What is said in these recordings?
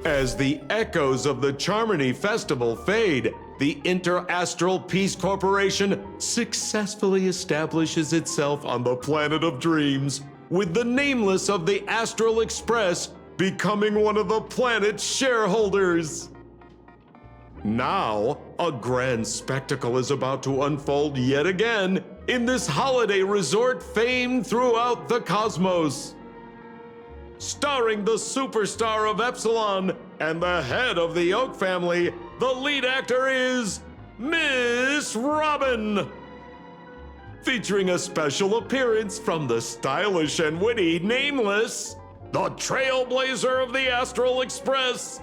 As the echoes of the Charmony Festival fade, the Interastral Peace Corporation successfully establishes itself on the planet of dreams, with the nameless of the Astral Express becoming one of the planet's shareholders. Now, a grand spectacle is about to unfold yet again in this holiday resort famed throughout the cosmos. Starring the superstar of Epsilon and the head of the Oak family, the lead actor is Miss Robin. Featuring a special appearance from the stylish and witty Nameless, the trailblazer of the Astral Express.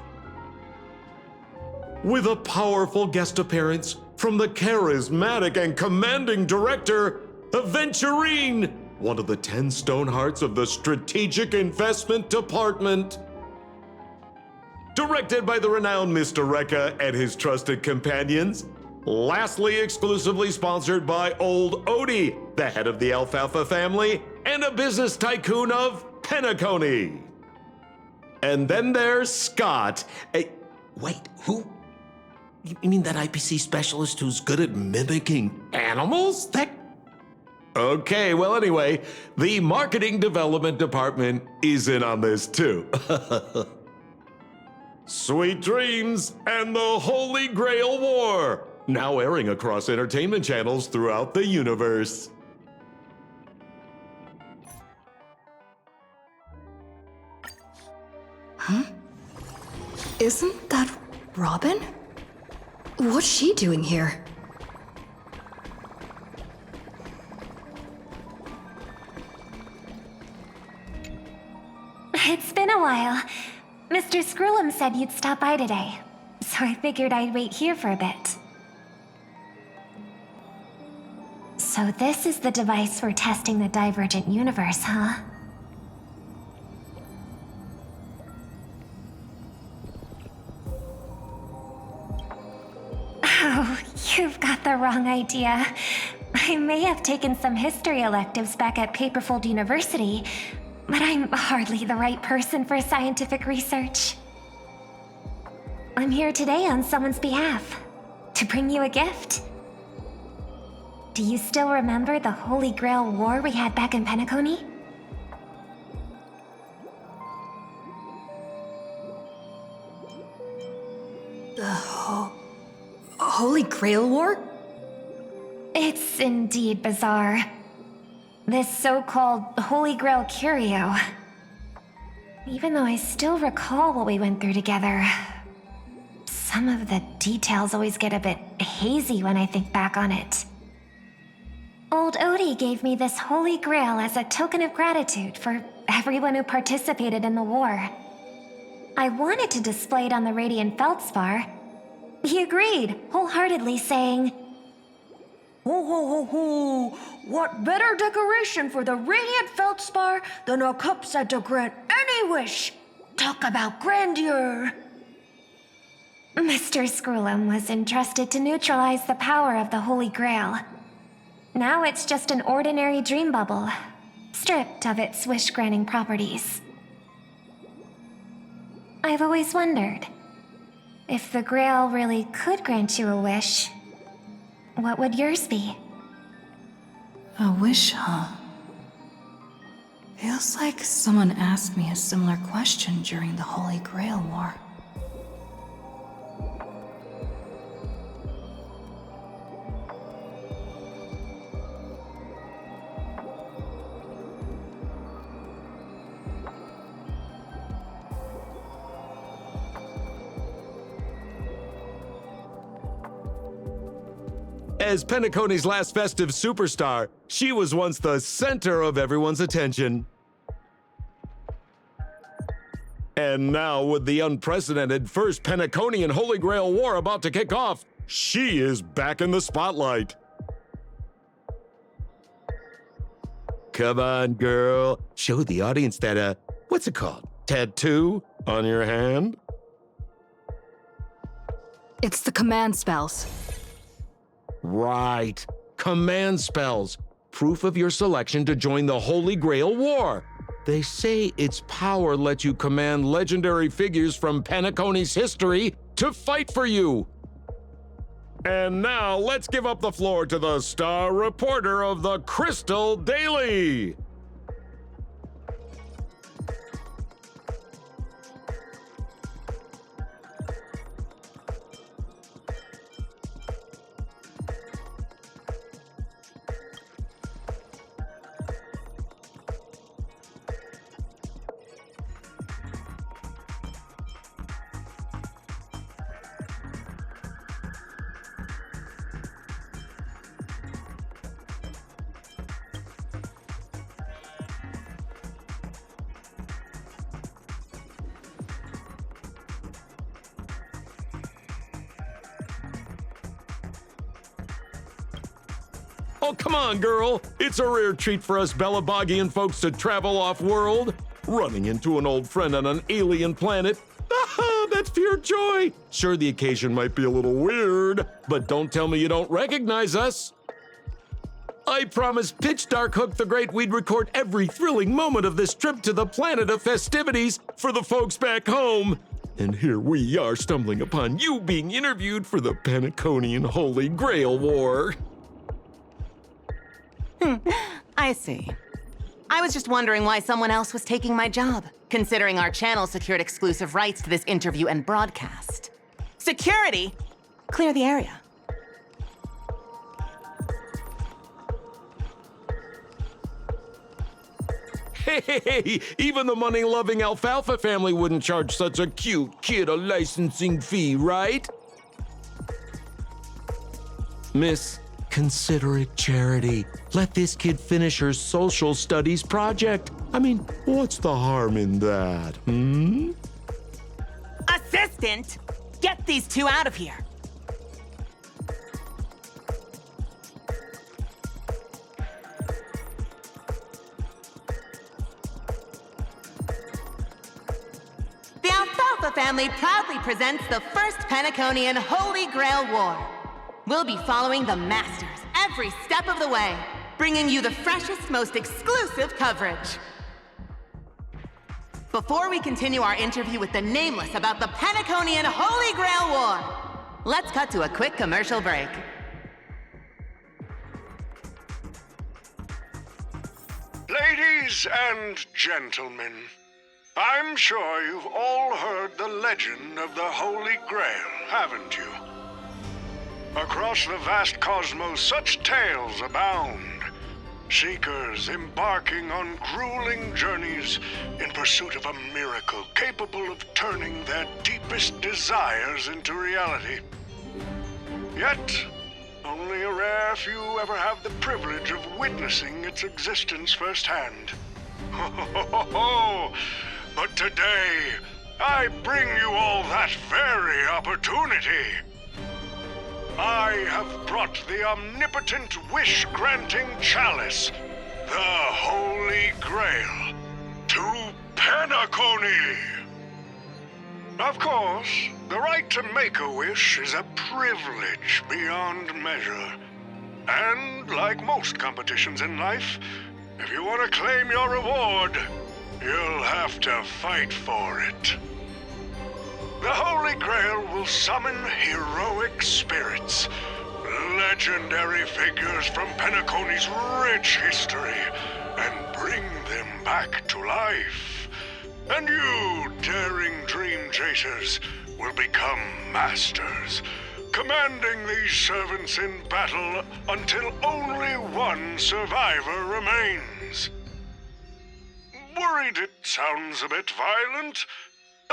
With a powerful guest appearance from the charismatic and commanding director, Aventurine, one of the 10 Stonehearts of the Strategic Investment Department. Directed by the renowned Mr. Rekka and his trusted companions. Lastly, exclusively sponsored by Old Odie, the head of the Alfalfa family and a business tycoon of Penacony. And then there's Scott. Wait, who? You mean that IPC specialist who's good at mimicking animals? Okay, well anyway, the marketing development department is in on this too. Sweet Dreams and the Holy Grail War, now airing across entertainment channels throughout the universe. Huh? Isn't that Robin? What's she doing here? It's been a while. Mr. Scrullum said you'd stop by today, so I figured I'd wait here for a bit. So this is the device for testing the Divergent Universe, huh? Oh, you've got the wrong idea. I may have taken some history electives back at Paperfold University, but I'm hardly the right person for scientific research. I'm here today on someone's behalf, to bring you a gift. Do you still remember the Holy Grail War we had back in Penacony? The Holy Grail War? It's indeed bizarre. This so-called Holy Grail Curio. Even though I still recall what we went through together, some of the details always get a bit hazy when I think back on it. Old Odie gave me this Holy Grail as a token of gratitude for everyone who participated in the war. I wanted to display it on the Radiant Feldspar. He agreed, wholeheartedly saying, Ho ho ho ho! What better decoration for the Radiant Feldspar than a cup set to grant any wish? Talk about grandeur! Mr. Scrullum was entrusted to neutralize the power of the Holy Grail. Now it's just an ordinary dream bubble, stripped of its wish-granting properties. I've always wondered, if the Grail really could grant you a wish, what would yours be? A wish, huh? Feels like someone asked me a similar question during the Holy Grail War. As Penacony's last festive superstar, she was once the center of everyone's attention. And now, with the unprecedented First Penaconian Holy Grail War about to kick off, she is back in the spotlight. Come on, girl. Show the audience that, what's it called? Tattoo on your hand? It's the command spells. Right. Command spells. Proof of your selection to join the Holy Grail War. They say its power lets you command legendary figures from Penacony's history to fight for you. And now let's give up the floor to the star reporter of the Crystal Daily. Oh, come on, girl. It's a rare treat for us Belabogian folks to travel off-world. Running into an old friend on an alien planet. Ah, that's pure joy. Sure, the occasion might be a little weird, but don't tell me you don't recognize us. I promised Pitch Dark Hook the Great we'd record every thrilling moment of this trip to the planet of festivities for the folks back home. And here we are stumbling upon you being interviewed for the Penaconian Holy Grail War. I see. I was just wondering why someone else was taking my job, considering our channel secured exclusive rights to this interview and broadcast. Security! Clear the area. Hey, even the money-loving Alfalfa family wouldn't charge such a cute kid a licensing fee, right? Miss, consider it charity. Let this kid finish her social studies project. I mean, what's the harm in that, Assistant! Get these two out of here! The Alfalfa family proudly presents the first Penaconian Holy Grail War. We'll be following the Masters every step of the way, bringing you the freshest, most exclusive coverage. Before we continue our interview with the Nameless about the Penaconian Holy Grail War, let's cut to a quick commercial break. Ladies and gentlemen, I'm sure you've all heard the legend of the Holy Grail, haven't you? Across the vast cosmos, such tales abound. Seekers embarking on grueling journeys in pursuit of a miracle capable of turning their deepest desires into reality. Yet, only a rare few ever have the privilege of witnessing its existence firsthand. But today, I bring you all that very opportunity. I have brought the omnipotent wish-granting chalice, the Holy Grail, to Penacony. Of course, the right to make a wish is a privilege beyond measure. And like most competitions in life, if you want to claim your reward, you'll have to fight for it. The Holy Grail will summon heroic spirits, legendary figures from Penacony's rich history, and bring them back to life. And you, daring dream chasers, will become masters, commanding these servants in battle until only one survivor remains. Worried it sounds a bit violent?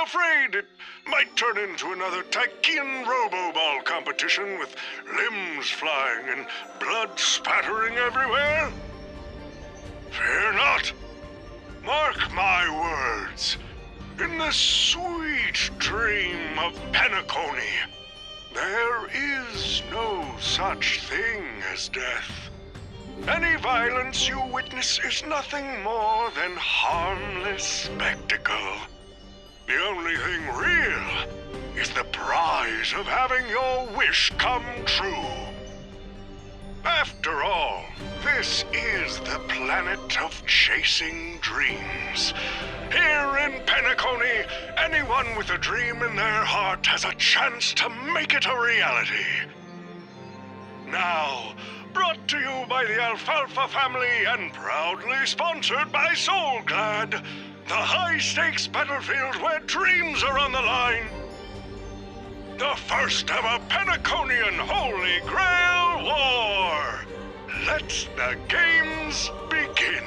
Afraid it might turn into another Tychean Robo-Ball competition with limbs flying and blood spattering everywhere? Fear not. Mark my words. In the sweet dream of Penacony, there is no such thing as death. Any violence you witness is nothing more than harmless spectacle. The only thing real is the prize of having your wish come true. After all, this is the planet of chasing dreams. Here in Penacony, anyone with a dream in their heart has a chance to make it a reality. Now, brought to you by the Alfalfa family and proudly sponsored by Soulglad, the high-stakes battlefield where dreams are on the line. The first ever Penaconian Holy Grail War! Let the games begin!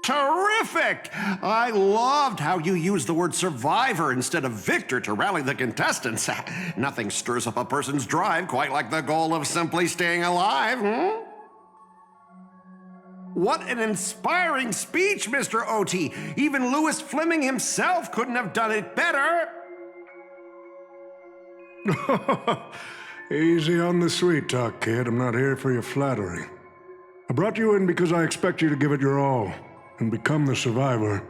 Terrific! I loved how you used the word survivor instead of victor to rally the contestants. Nothing stirs up a person's drive quite like the goal of simply staying alive, What an inspiring speech, Mr. OT. Even Louis Fleming himself couldn't have done it better. Easy on the sweet talk, kid. I'm not here for your flattery. I brought you in because I expect you to give it your all and become the survivor.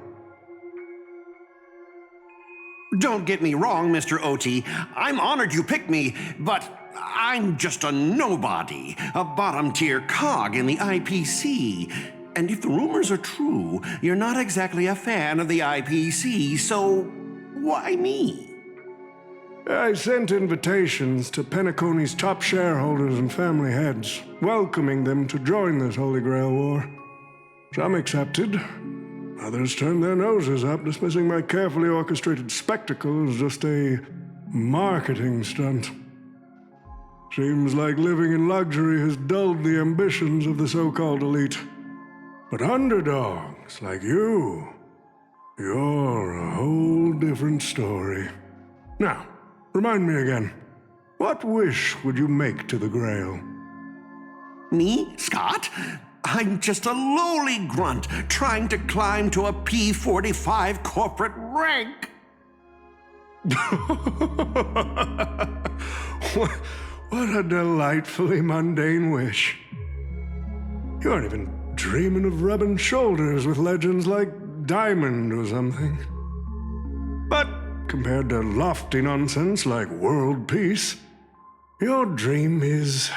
Don't get me wrong, Mr. OT. I'm honored you picked me, but I'm just a nobody, a bottom-tier cog in the IPC. And if the rumors are true, you're not exactly a fan of the IPC, so why me? I sent invitations to Penacony's top shareholders and family heads, welcoming them to join this Holy Grail War. Some accepted. Others turned their noses up, dismissing my carefully orchestrated spectacle as just a marketing stunt. Seems like living in luxury has dulled the ambitions of the so-called elite. But underdogs like you're a whole different story. Now, remind me again, what wish would you make to the Grail? Me, Scott? I'm just a lowly grunt trying to climb to a P45 corporate rank. What a delightfully mundane wish. You aren't even dreaming of rubbing shoulders with legends like Diamond or something. But compared to lofty nonsense like world peace, your dream is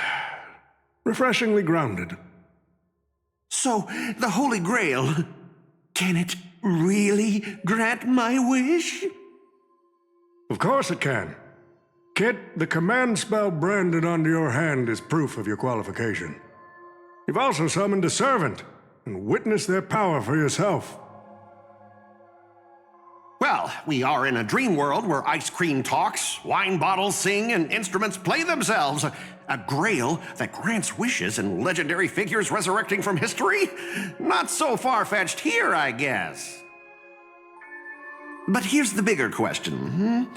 refreshingly grounded. So, the Holy Grail, can it really grant my wish? Of course it can. Kid, the command spell branded onto your hand is proof of your qualification. You've also summoned a servant and witnessed their power for yourself. Well, we are in a dream world where ice cream talks, wine bottles sing, and instruments play themselves. A grail that grants wishes and legendary figures resurrecting from history? Not so far-fetched here, I guess. But here's the bigger question.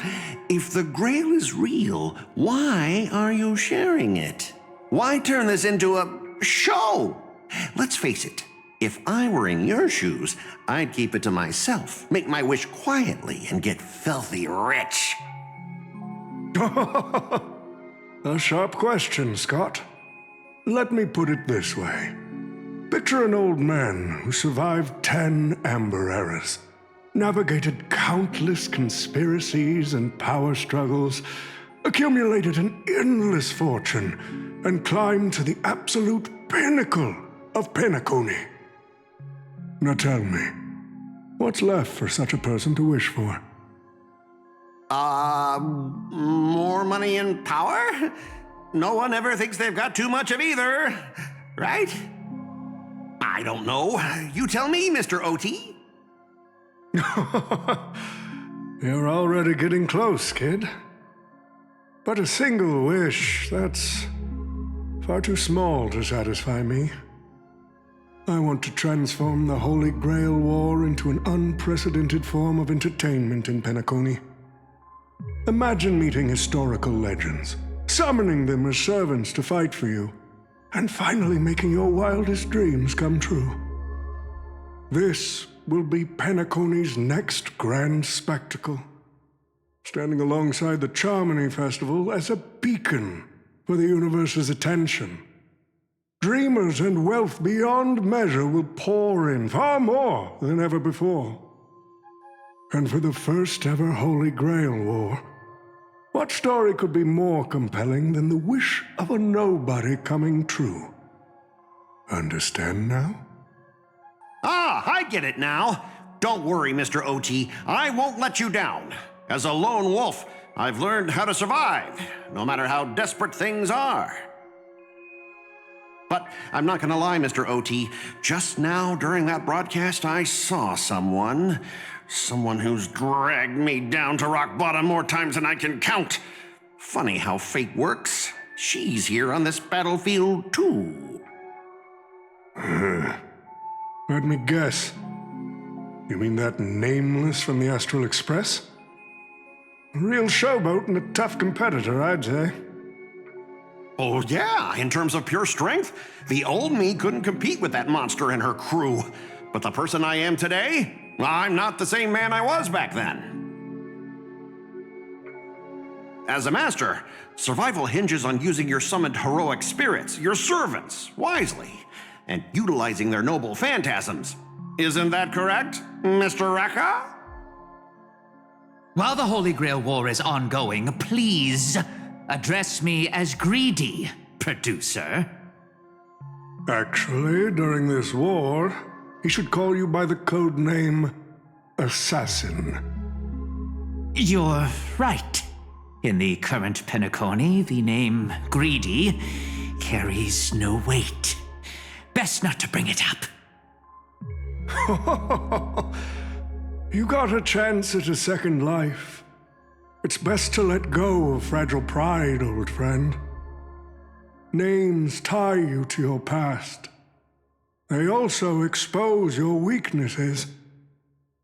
If the grail is real, why are you sharing it? Why turn this into a show? Let's face it. If I were in your shoes, I'd keep it to myself, make my wish quietly, and get filthy rich. A sharp question, Scott. Let me put it this way. Picture an old man who survived 10 Amber Eras, navigated countless conspiracies and power struggles, accumulated an endless fortune, and climbed to the absolute pinnacle of Penacony. Now tell me, what's left for such a person to wish for? More money and power? No one ever thinks they've got too much of either, right? I don't know. You tell me, Mr. OT. You're already getting close, kid. But a single wish, that's far too small to satisfy me. I want to transform the Holy Grail War into an unprecedented form of entertainment in Penacony. Imagine meeting historical legends, summoning them as servants to fight for you, and finally making your wildest dreams come true. This will be Penacony's next grand spectacle, standing alongside the Charmony Festival as a beacon for the universe's attention. Dreamers and wealth beyond measure will pour in, far more than ever before. And for the first ever Holy Grail War, what story could be more compelling than the wish of a nobody coming true? Understand now? Ah, I get it now. Don't worry, Mr. OT. I won't let you down. As a lone wolf, I've learned how to survive, no matter how desperate things are. But I'm not gonna lie, Mr. OT. Just now, during that broadcast, I saw someone who's dragged me down to rock bottom more times than I can count. Funny how fate works. She's here on this battlefield, too. Let me guess. You mean that Nameless from the Astral Express? A real showboat and a tough competitor, I'd say. Oh, yeah, in terms of pure strength, the old me couldn't compete with that monster and her crew. But the person I am today, I'm not the same man I was back then. As a master, survival hinges on using your summoned heroic spirits, your servants, wisely, and utilizing their noble phantasms. Isn't that correct, Mr. Rekka? While the Holy Grail War is ongoing, please address me as Greedy, producer. Actually, during this war, he should call you by the code name Assassin. You're right. In the current Penacony, the name Greedy carries no weight. Best not to bring it up. You got a chance at a second life. It's best to let go of fragile pride, old friend. Names tie you to your past. They also expose your weaknesses.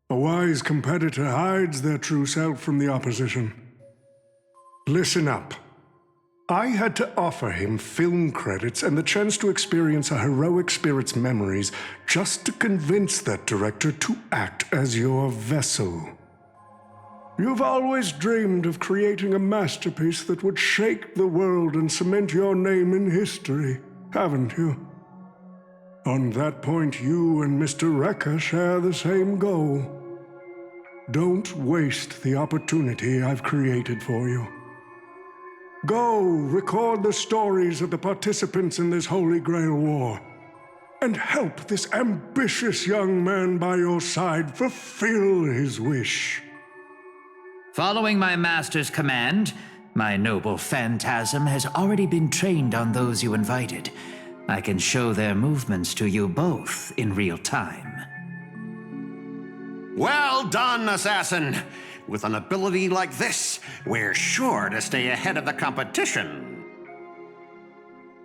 A wise competitor hides their true self from the opposition. Listen up. I had to offer him film credits and the chance to experience a heroic spirit's memories just to convince that director to act as your vessel. You've always dreamed of creating a masterpiece that would shake the world and cement your name in history, haven't you? On that point, you and Mr. Rekka share the same goal. Don't waste the opportunity I've created for you. Go record the stories of the participants in this Holy Grail War, and help this ambitious young man by your side fulfill his wish. Following my master's command, my noble phantasm has already been trained on those you invited. I can show their movements to you both in real time. Well done, Assassin! With an ability like this, we're sure to stay ahead of the competition.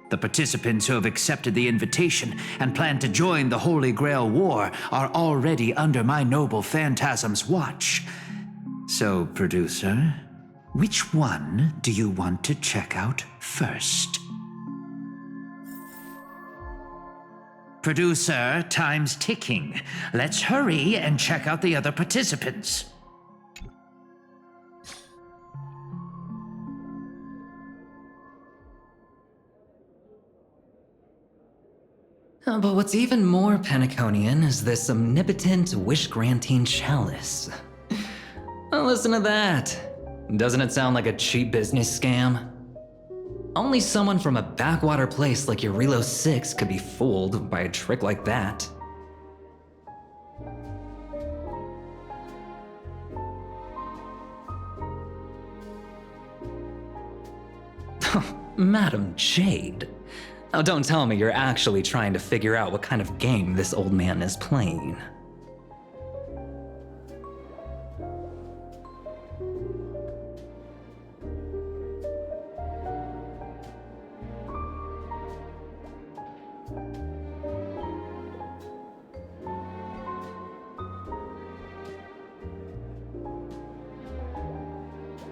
The participants who have accepted the invitation and plan to join the Holy Grail War are already under my noble phantasm's watch. So, producer, which one do you want to check out first? Producer, time's ticking. Let's hurry and check out the other participants. But what's even more Penaconian is this omnipotent wish-granting chalice. Listen to that. Doesn't it sound like a cheap business scam? Only someone from a backwater place like Eurilo 6 could be fooled by a trick like that. Madam Jade. Oh, don't tell me you're actually trying to figure out what kind of game this old man is playing.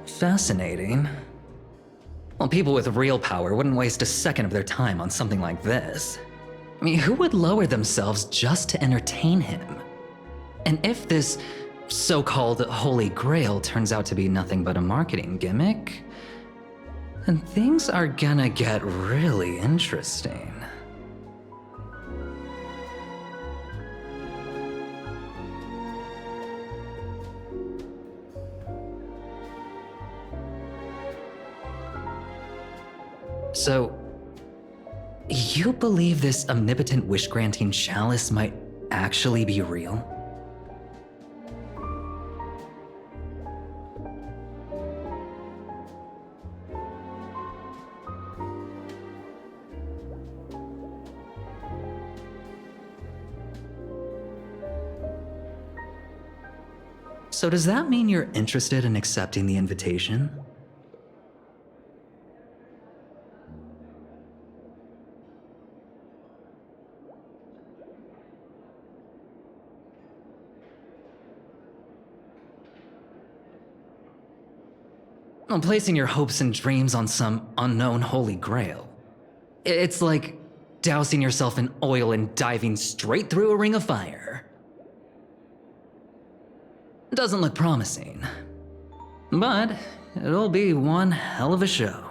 Fascinating. Well, people with real power wouldn't waste a second of their time on something like this. I mean, who would lower themselves just to entertain him? And if this so-called Holy Grail turns out to be nothing but a marketing gimmick, then things are gonna get really interesting. So, you believe this omnipotent wish-granting chalice might actually be real? So does that mean you're interested in accepting the invitation? Well, placing your hopes and dreams on some unknown holy grail. It's like dousing yourself in oil and diving straight through a ring of fire. Doesn't look promising, but it'll be one hell of a show.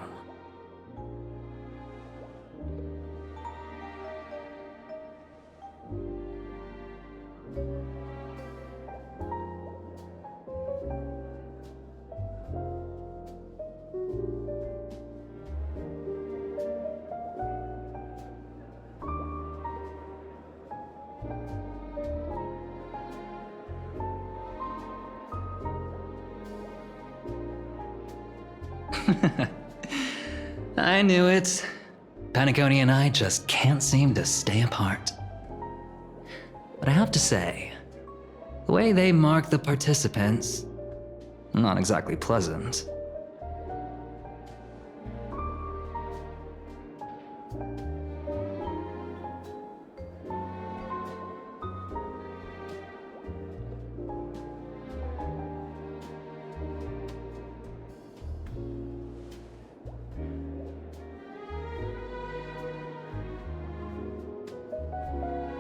I knew it. Penacony and I just can't seem to stay apart. But I have to say, the way they mark the participants, not exactly pleasant.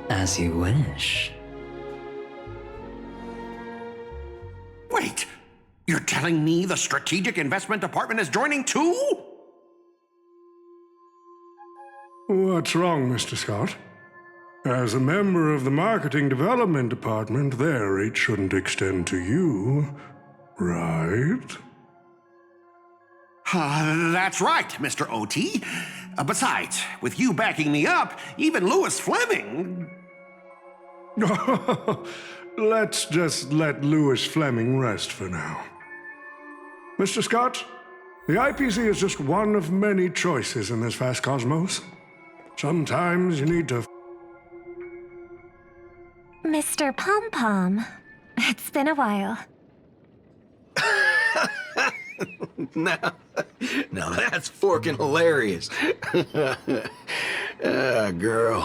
As you wish. Wait, you're telling me the Strategic Investment Department is joining too? What's wrong, Mr. Scott? As a member of the Marketing Development Department, their reach shouldn't extend to you, right? That's right, Mr. OT. Besides, with you backing me up, even Louis Fleming... Let's just let Louis Fleming rest for now. Mr. Scott, the IPC is just one of many choices in this vast cosmos. Sometimes you need to... Mr. Pom Pom, it's been a while. Now that's forking hilarious. Girl,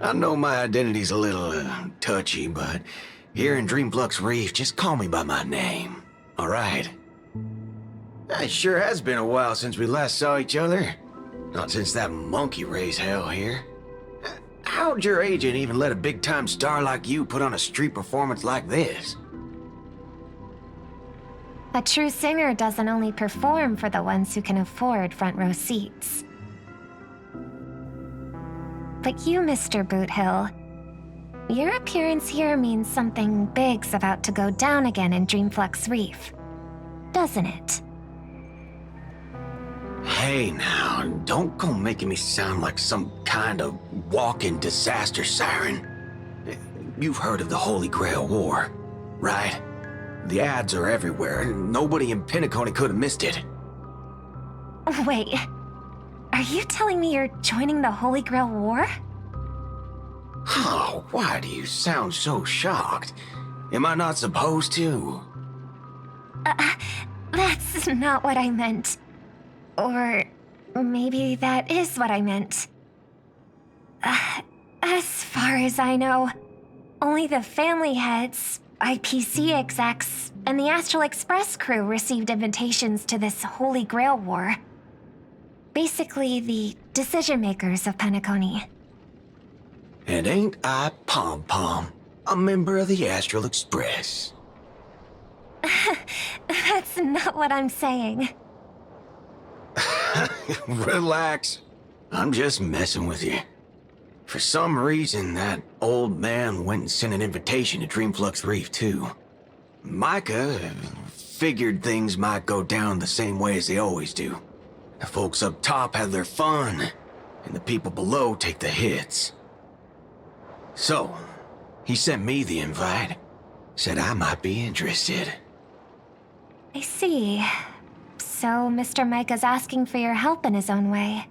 I know my identity's a little touchy, but here in Dreamflux Reef, just call me by my name, all right? It sure has been a while since we last saw each other. Not since that monkey raised hell here. How'd your agent even let a big-time star like you put on a street performance like this? A true singer doesn't only perform for the ones who can afford front row seats. But you, Mr. Boothill, your appearance here means something big's about to go down again in Dreamflux Reef, doesn't it? Hey now, don't go making me sound like some kind of walking disaster siren. You've heard of the Holy Grail War, right? The ads are everywhere, and nobody in Penacony could have missed it. Wait, are you telling me you're joining the Holy Grail War? Oh, why do you sound so shocked? Am I not supposed to? That's not what I meant. Or maybe that is what I meant. As far as I know, only the family heads, IPC execs, and the Astral Express crew received invitations to this Holy Grail War. Basically, the decision-makers of Penacony. And ain't I Pom Pom, a member of the Astral Express? That's not what I'm saying. Relax. I'm just messing with you. For some reason, that old man went and sent an invitation to Dreamflux Reef, too. Micah figured things might go down the same way as they always do. The folks up top have their fun, and the people below take the hits. So, he sent me the invite. Said I might be interested. I see. So Mr. Micah's asking for your help in his own way.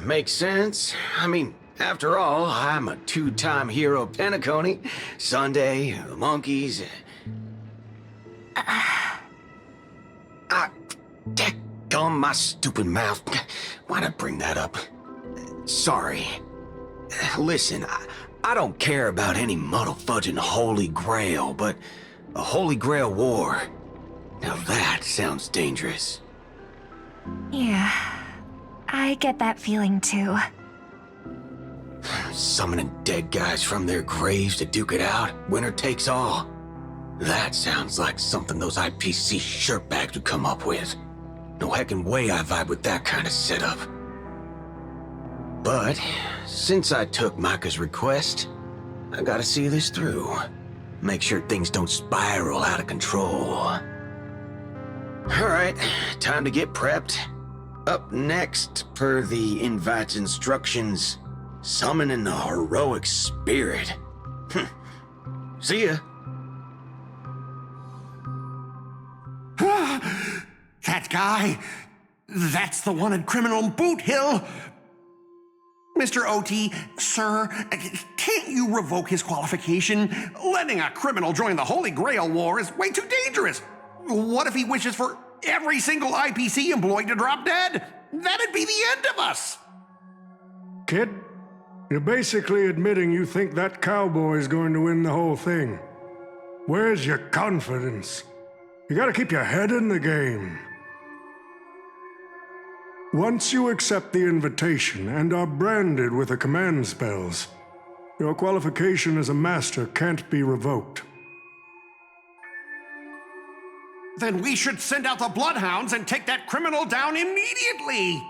Makes sense. I mean, after all, I'm a two-time hero of Penacony. Sunday, the monkeys. Dadgum my stupid mouth. Why'd I bring that up? Sorry. Listen, I don't care about any muddle-fudging Holy Grail, but a Holy Grail War. Now that sounds dangerous. Yeah, I get that feeling too. Summoning dead guys from their graves to duke it out, winner takes all. That sounds like something those IPC shirtbags would come up with. No heckin' way I vibe with that kind of setup. But, since I took Micah's request, I gotta see this through. Make sure things don't spiral out of control. Alright, time to get prepped. Up next, per the invite's instructions, summoning the heroic spirit. See ya. That guy, that's the one at Criminal Boot Hill. Mr. OT, sir, can't you revoke his qualification? Letting a criminal join the Holy Grail War is way too dangerous. What if he wishes for every single IPC employee to drop dead? That'd be the end of us. Kid, you're basically admitting you think that cowboy's going to win the whole thing. Where's your confidence? You gotta keep your head in the game. Once you accept the invitation and are branded with the command spells, your qualification as a master can't be revoked. Then we should send out the Bloodhounds and take that criminal down immediately!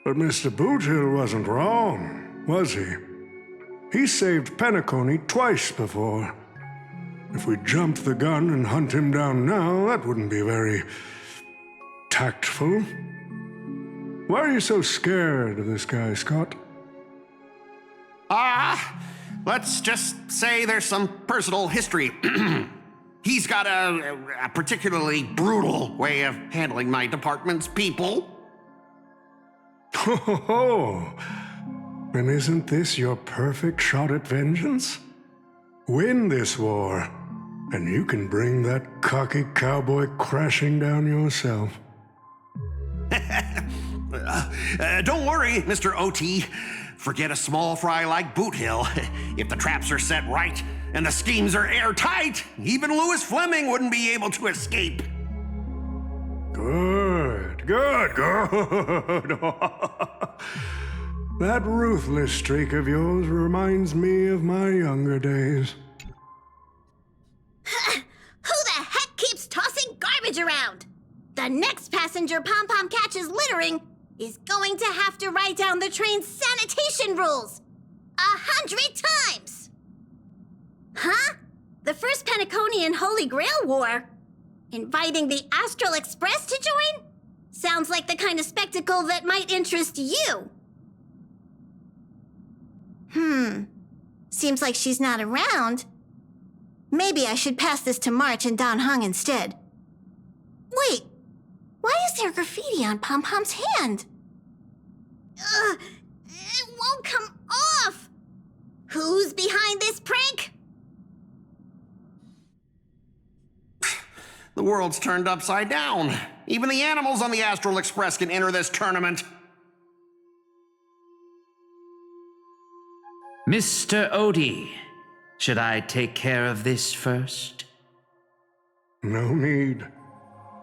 But Mr. Boothill wasn't wrong, was he? He saved Penacony twice before. If we jumped the gun and hunt him down now, that wouldn't be very tactful. Why are you so scared of this guy, Scott? Let's just say there's some personal history. He's got a particularly brutal way of handling my department's people. Oh, and isn't this your perfect shot at vengeance? Win this war, and you can bring that cocky cowboy crashing down yourself. Don't worry, Mr. OT. Forget a small fry like Boot Hill. If the traps are set right and the schemes are airtight, even Louis Fleming wouldn't be able to escape. Good. That ruthless streak of yours reminds me of my younger days. Who the heck keeps tossing garbage around? The next passenger Pom-Pom catches littering is going to have to write down the train's sanitation rules 100 times! Huh? The first Penaconian Holy Grail War? Inviting the Astral Express to join? Sounds like the kind of spectacle that might interest you. Seems like she's not around. Maybe I should pass this to March and Dan Heng instead. Wait, why is there graffiti on Pom-Pom's hand? It won't come off! Who's behind this prank? The world's turned upside down. Even the animals on the Astral Express can enter this tournament. Mr. Odie, should I take care of this first? No need.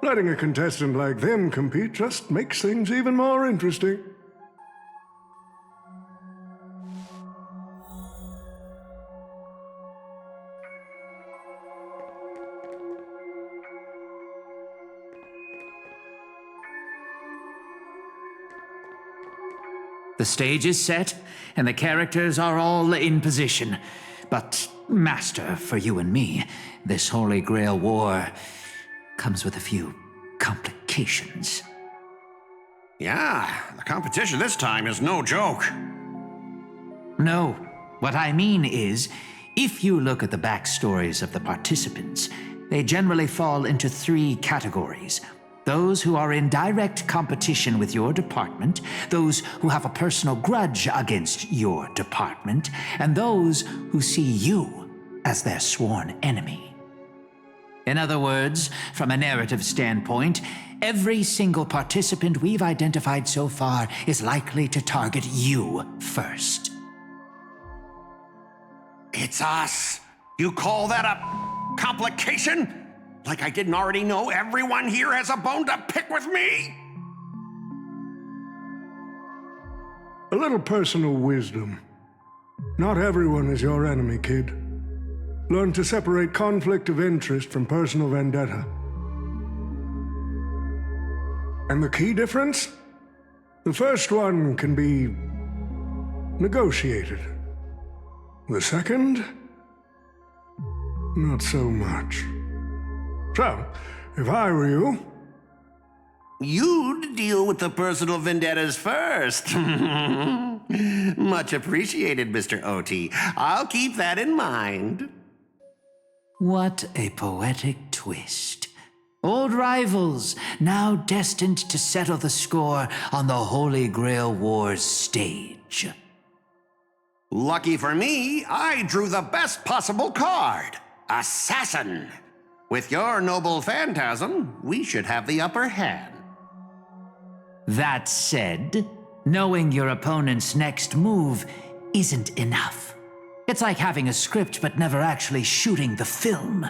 Letting a contestant like them compete just makes things even more interesting. The stage is set, and the characters are all in position. But Master, for you and me, this Holy Grail War comes with a few complications. Yeah, the competition this time is no joke. No, what I mean is, if you look at the backstories of the participants, they generally fall into 3 categories. Those who are in direct competition with your department, those who have a personal grudge against your department, and those who see you as their sworn enemy. In other words, from a narrative standpoint, every single participant we've identified so far is likely to target you first. It's us. You call that a complication? Like I didn't already know everyone here has a bone to pick with me? A little personal wisdom. Not everyone is your enemy, kid. Learn to separate conflict of interest from personal vendetta. And the key difference? The first one can be negotiated. The second? Not so much. So, if I were you... You'd deal with the personal vendettas first. Much appreciated, Mr. OT. I'll keep that in mind. What a poetic twist. Old rivals, now destined to settle the score on the Holy Grail War's stage. Lucky for me, I drew the best possible card. Assassin. With your noble phantasm, we should have the upper hand. That said, knowing your opponent's next move isn't enough. It's like having a script but never actually shooting the film.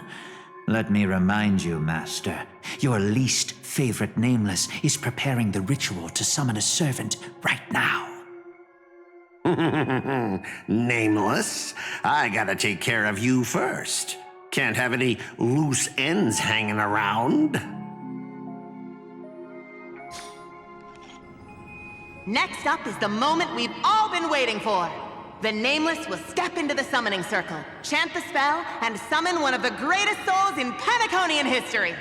Let me remind you, Master, your least favorite Nameless is preparing the ritual to summon a servant right now. Nameless, I gotta take care of you first. Can't have any loose ends hanging around. Next up is the moment we've all been waiting for. The Nameless will step into the summoning circle, chant the spell, and summon one of the greatest souls in Penaconian history.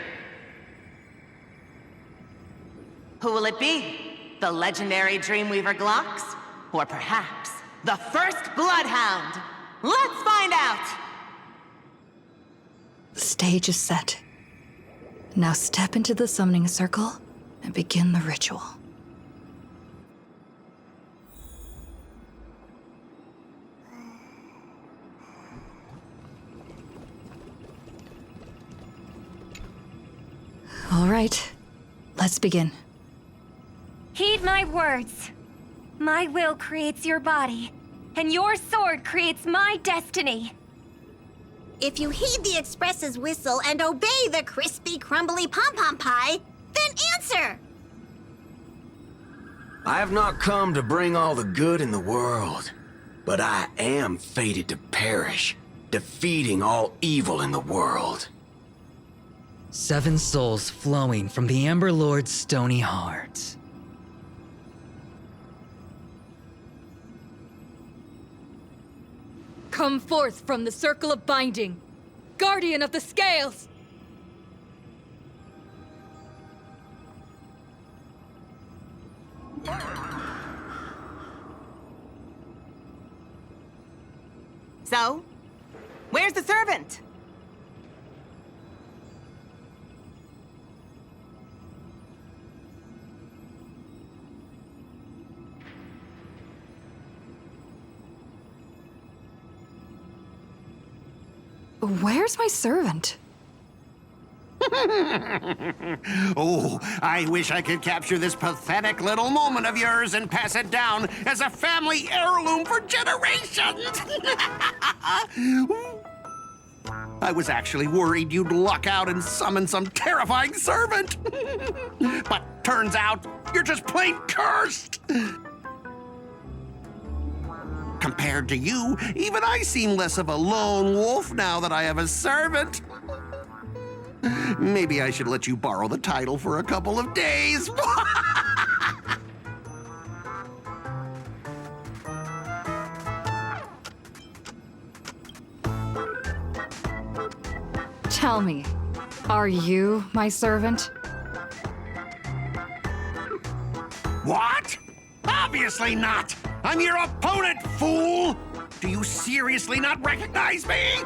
Who will it be? The legendary Dreamweaver Glocks? Or perhaps the first Bloodhound? Let's find out! The stage is set. Now step into the summoning circle and begin the ritual. All right, let's begin. Heed my words. My will creates your body, and your sword creates my destiny. If you heed the Express's whistle and obey the crispy, crumbly pom-pom pie, then answer! I have not come to bring all the good in the world, but I am fated to perish, defeating all evil in the world. 7 souls flowing from the Amber Lord's stony heart. Come forth from the circle of binding, guardian of the scales! So, where's the servant? Where's my servant? Oh, I wish I could capture this pathetic little moment of yours and pass it down as a family heirloom for generations. I was actually worried you'd luck out and summon some terrifying servant. But turns out you're just plain cursed. Compared to you, even I seem less of a lone wolf now that I have a servant. Maybe I should let you borrow the title for a couple of days. Tell me, are you my servant? What? Obviously not! I'm your opponent, fool! Do you seriously not recognize me?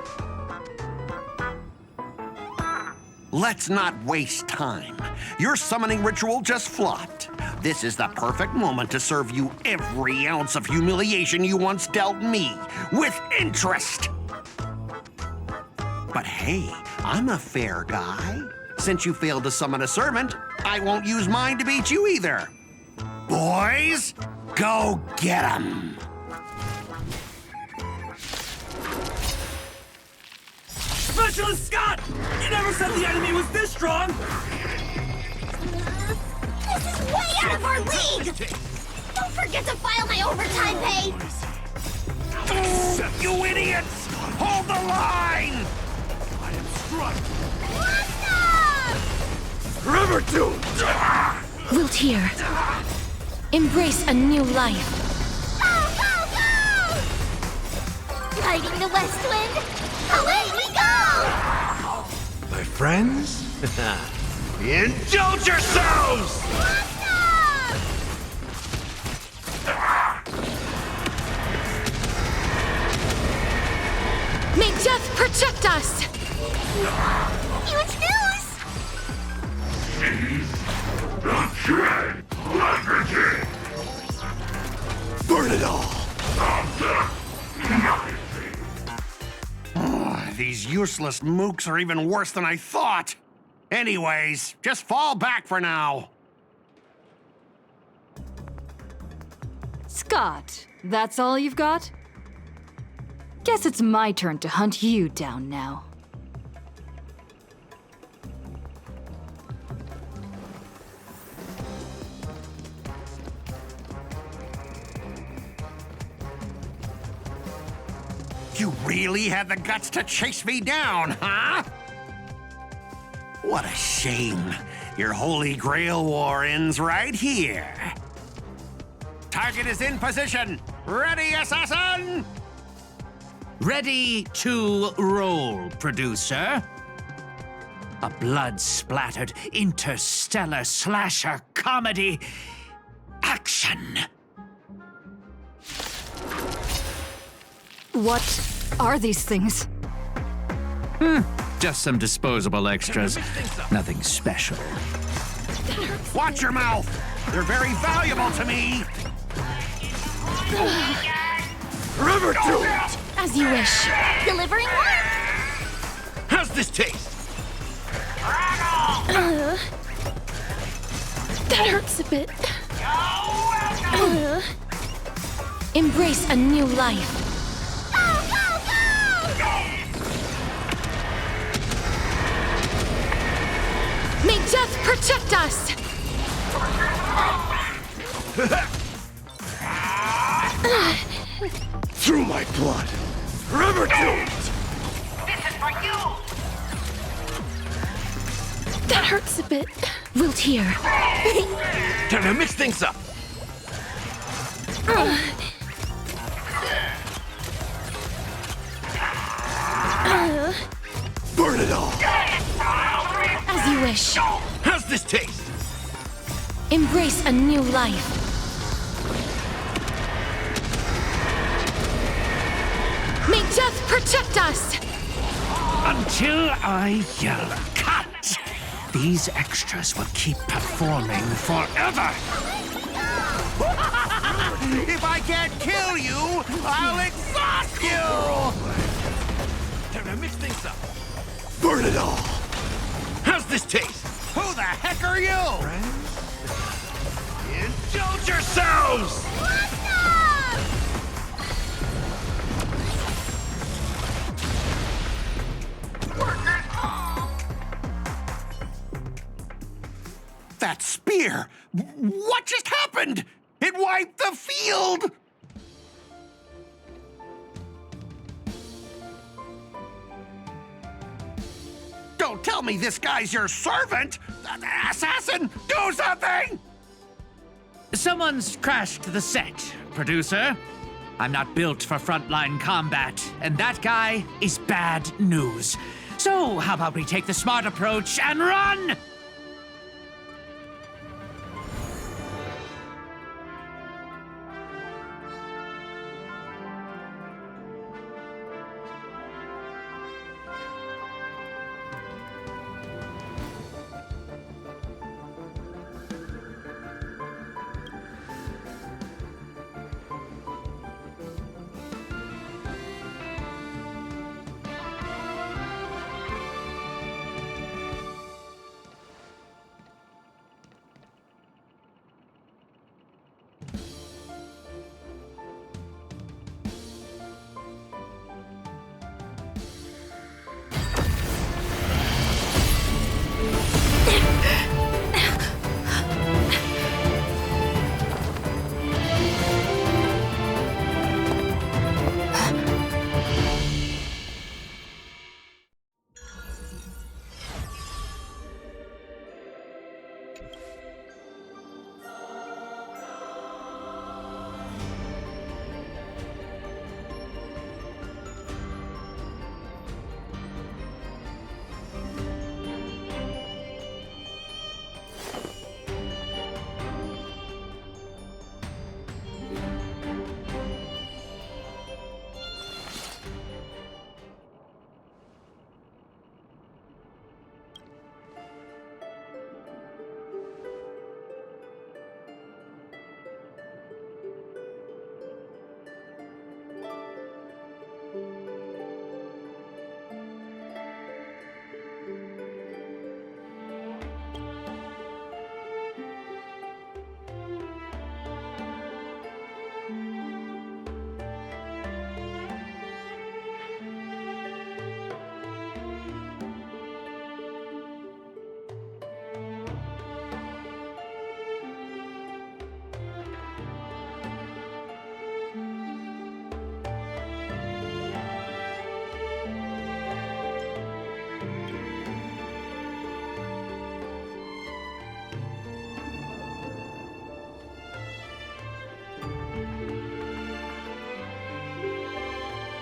Let's not waste time. Your summoning ritual just flopped. This is the perfect moment to serve you every ounce of humiliation you once dealt me, with interest. But hey, I'm a fair guy. Since you failed to summon a servant, I won't use mine to beat you either. Boys, go get 'em! Specialist Scott! You never said the enemy was this strong! This is way out of our league! Don't forget to file my overtime pay! You idiots! Hold the line! I am struck! River Tomb! Wilt here. Embrace a new life. Go, go, go! Fighting the West Wind, away we go! My friends? Indulge yourselves! May death protect us! Huge news! Burn it all! These useless mooks are even worse than I thought. Anyways, just fall back for now. Scott, that's all you've got? Guess it's my turn to hunt you down now. You really had the guts to chase me down, huh? What a shame. Your Holy Grail War ends right here. Target is in position. Ready, assassin? Ready to roll, producer. A blood-splattered interstellar slasher comedy. Action! What are these things? Just some disposable extras. Nothing special. Watch your mouth. They're very valuable to me. River Tomb! As you wish. Delivering work! How's this taste? That hurts a bit. Embrace a new life. May death protect us! Through my blood! River Tomb! This is for you! That hurts a bit. Wilt here. Time to mix things up! Burn it all! As you wish. How's this taste? Embrace a new life. May death protect us! Until I yell, cut! These extras will keep performing forever! If I can't kill you, I'll exhaust you! Time to mix things up. Burn it all! How's this taste? Who the heck are you? Indulge yourselves! That spear! What just happened? It wiped the field! Don't tell me this guy's your servant! Assassin, do something! Someone's crashed the set, producer. I'm not built for frontline combat, and that guy is bad news. So, how about we take the smart approach and run?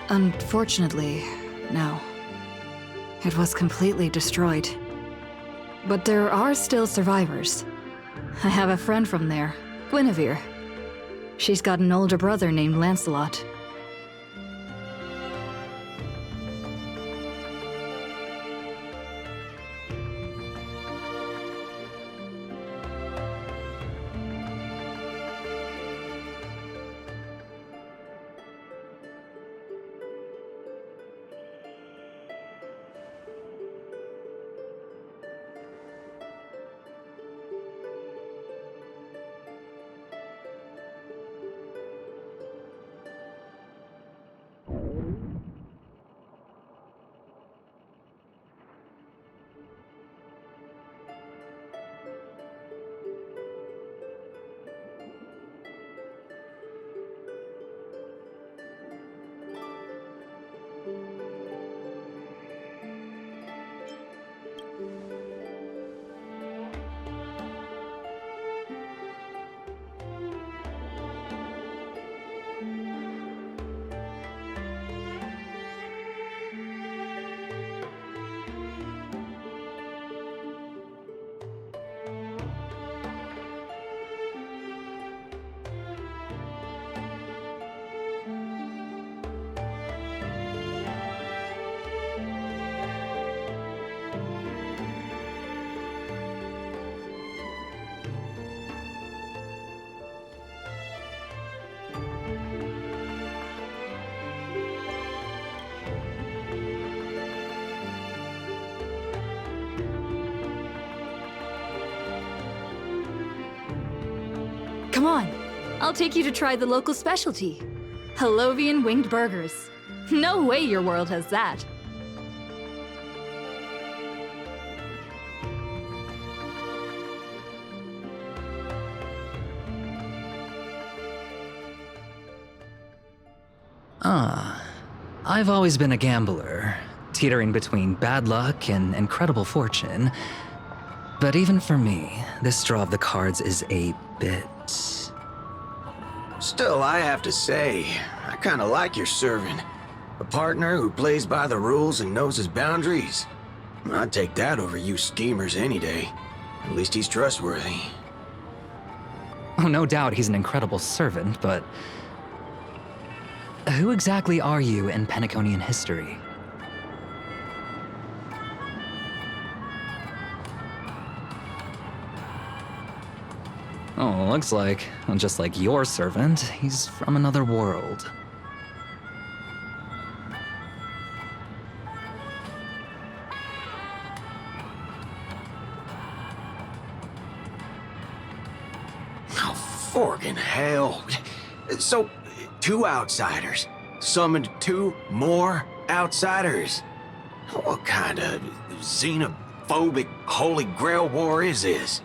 Unfortunately, no. It was completely destroyed. But there are still survivors. I have a friend from there, Guinevere. She's got an older brother named Lancelot. Come on, I'll take you to try the local specialty. Halovian winged burgers. No way your world has that. I've always been a gambler, teetering between bad luck and incredible fortune. But even for me, this draw of the cards is a bit... Still, I have to say, I kinda like your serving. A partner who plays by the rules and knows his boundaries. I'd take that over you schemers any day. At least he's trustworthy. Oh, no doubt he's an incredible servant, but who exactly are you in Penaconian history? Oh, looks like, just like your servant, he's from another world. Oh, forkin' hell. So, 2 outsiders summoned 2 more outsiders? What kind of xenophobic Holy Grail war is this?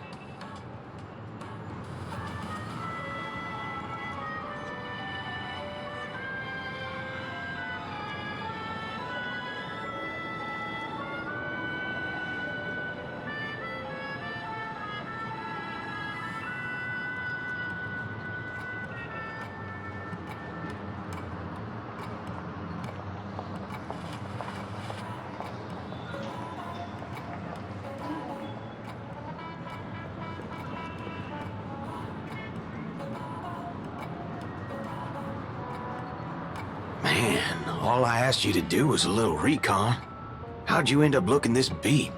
Man, all I asked you to do was a little recon. How'd you end up looking this beat?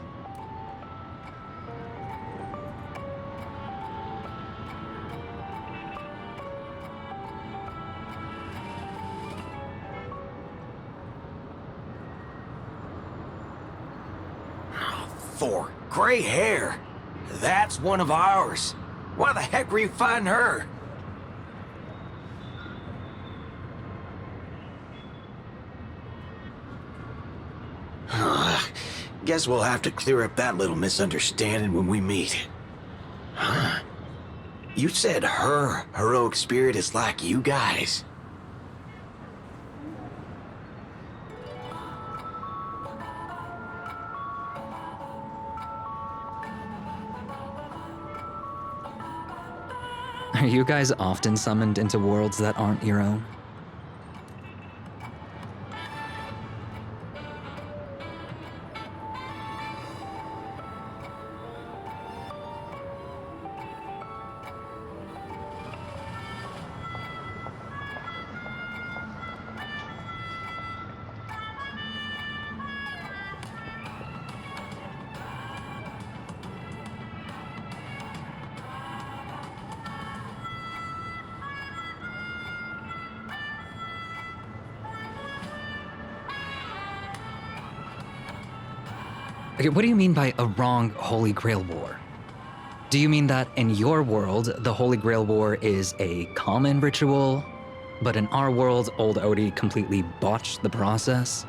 For gray hair. That's one of ours. Why the heck were you fighting her? Guess we'll have to clear up that little misunderstanding when we meet. Huh? You said her heroic spirit is like you guys. Are you guys often summoned into worlds that aren't your own? Okay, what do you mean by a wrong Holy Grail War? Do you mean that in your world, the Holy Grail War is a common ritual, but in our world, old Odie completely botched the process?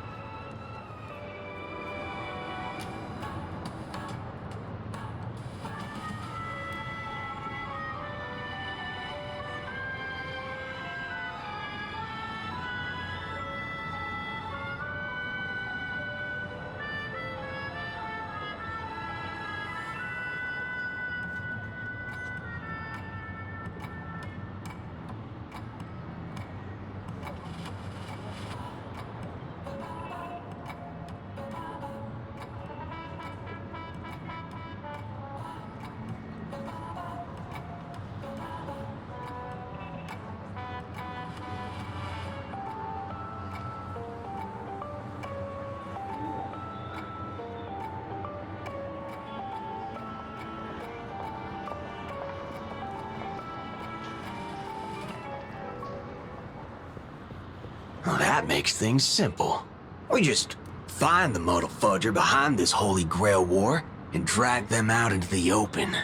Well, that makes things simple. We just find the Muddle Fudger behind this Holy Grail War and drag them out into the open.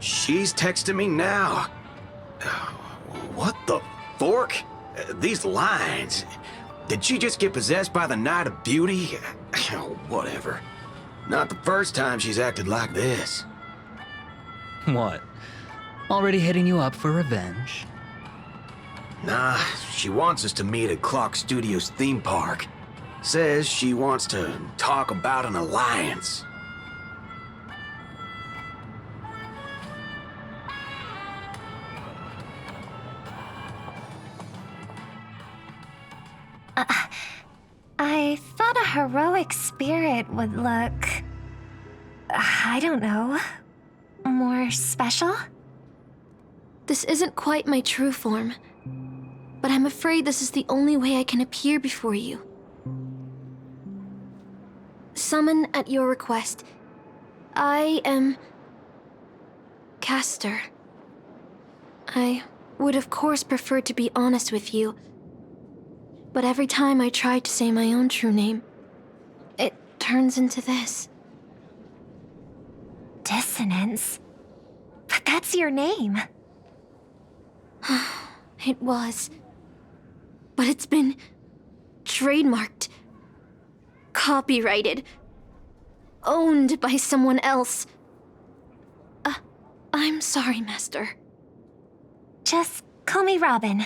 She's texting me now. What the fork? These lines. Did she just get possessed by the Night of Beauty? Whatever. Not the first time she's acted like this. What? Already hitting you up for revenge? Nah, she wants us to meet at Clock Studios theme park. Says she wants to talk about an alliance. I thought a heroic spirit would look... I don't know... more special? This isn't quite my true form, but I'm afraid this is the only way I can appear before you. Summon at your request. I am... Castor. I would of course prefer to be honest with you, but every time I try to say my own true name, it turns into this. Dissonance? But that's your name. It was. But it's been trademarked, copyrighted, owned by someone else. I'm sorry, Master. Just call me Robin.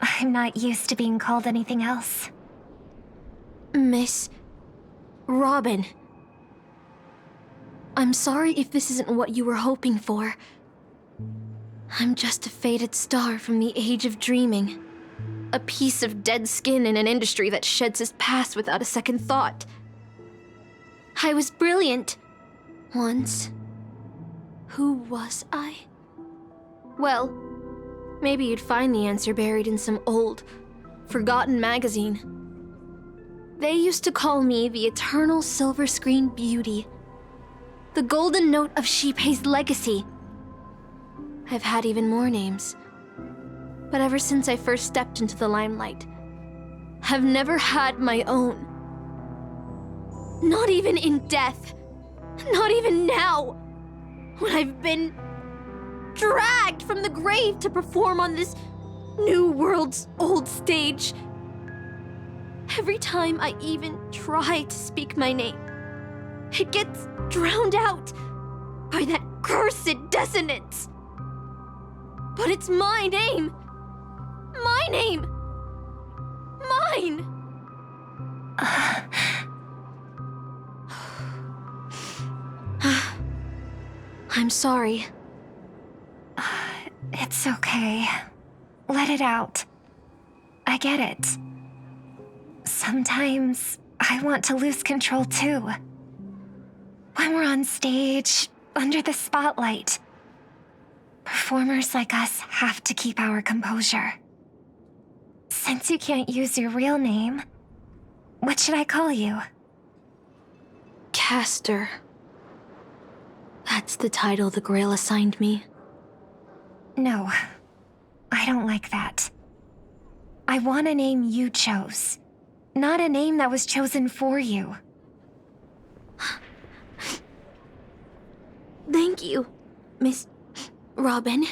I'm not used to being called anything else. Miss Robin. I'm sorry if this isn't what you were hoping for. I'm just a faded star from the age of dreaming. A piece of dead skin in an industry that sheds its past without a second thought. I was brilliant. Once. Who was I? Well, maybe you'd find the answer buried in some old, forgotten magazine. They used to call me the Eternal Silver Screen Beauty. The Golden Note of Shipei's legacy. I've had even more names. But ever since I first stepped into the limelight, I've never had my own. Not even in death. Not even now. When I've been dragged from the grave to perform on this new world's old stage. Every time I even try to speak my name, it gets drowned out by that cursed dissonance. But it's my name. My name. Mine. I'm sorry. It's okay. Let it out. I get it. Sometimes I want to lose control too. When we're on stage, under the spotlight, performers like us have to keep our composure. Since you can't use your real name, what should I call you? Castor. That's the title the Grail assigned me. No, I don't like that. I want a name you chose, not a name that was chosen for you. Thank you, Miss Robin.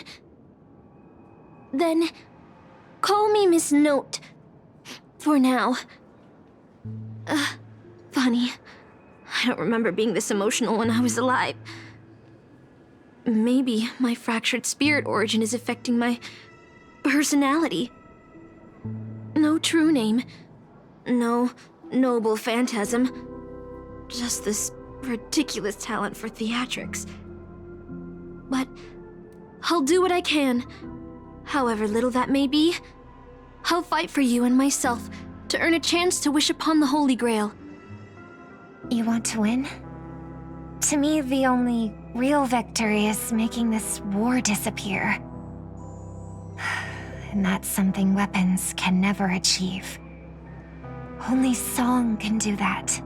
Then, call me Miss Note. For now. Funny. I don't remember being this emotional when I was alive. Maybe my fractured spirit origin is affecting my personality. No true name. No noble phantasm. Just this ridiculous talent for theatrics. But I'll do what I can. However little that may be, I'll fight for you and myself to earn a chance to wish upon the Holy Grail. You want to win? To me, the only real victory is making this war disappear. And that's something weapons can never achieve. Only song can do that.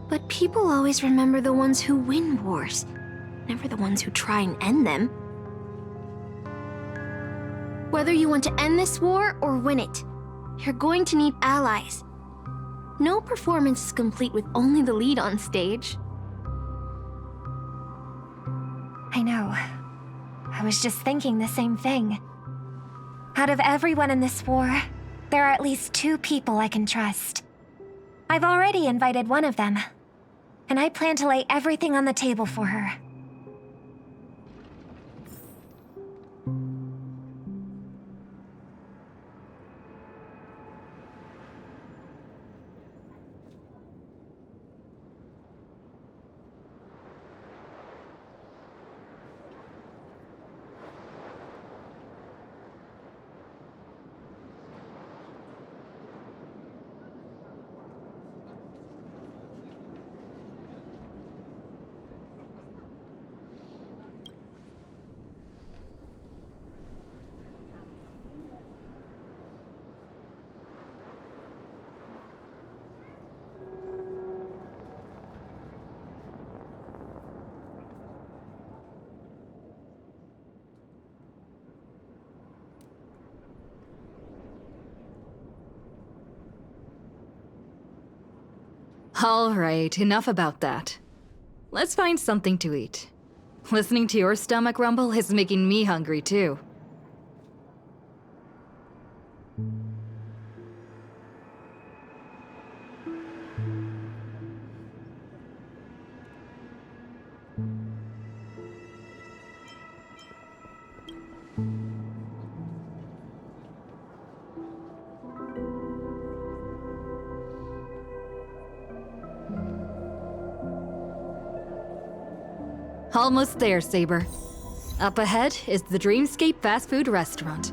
But people always remember the ones who win wars, never the ones who try and end them. Whether you want to end this war or win it, you're going to need allies. No performance is complete with only the lead on stage. I know. I was just thinking the same thing. Out of everyone in this war, there are at least 2 people I can trust. I've already invited one of them, and I plan to lay everything on the table for her. All right, enough about that. Let's find something to eat. Listening to your stomach rumble is making me hungry too. Almost there, Saber. Up ahead is the Dreamscape fast food restaurant.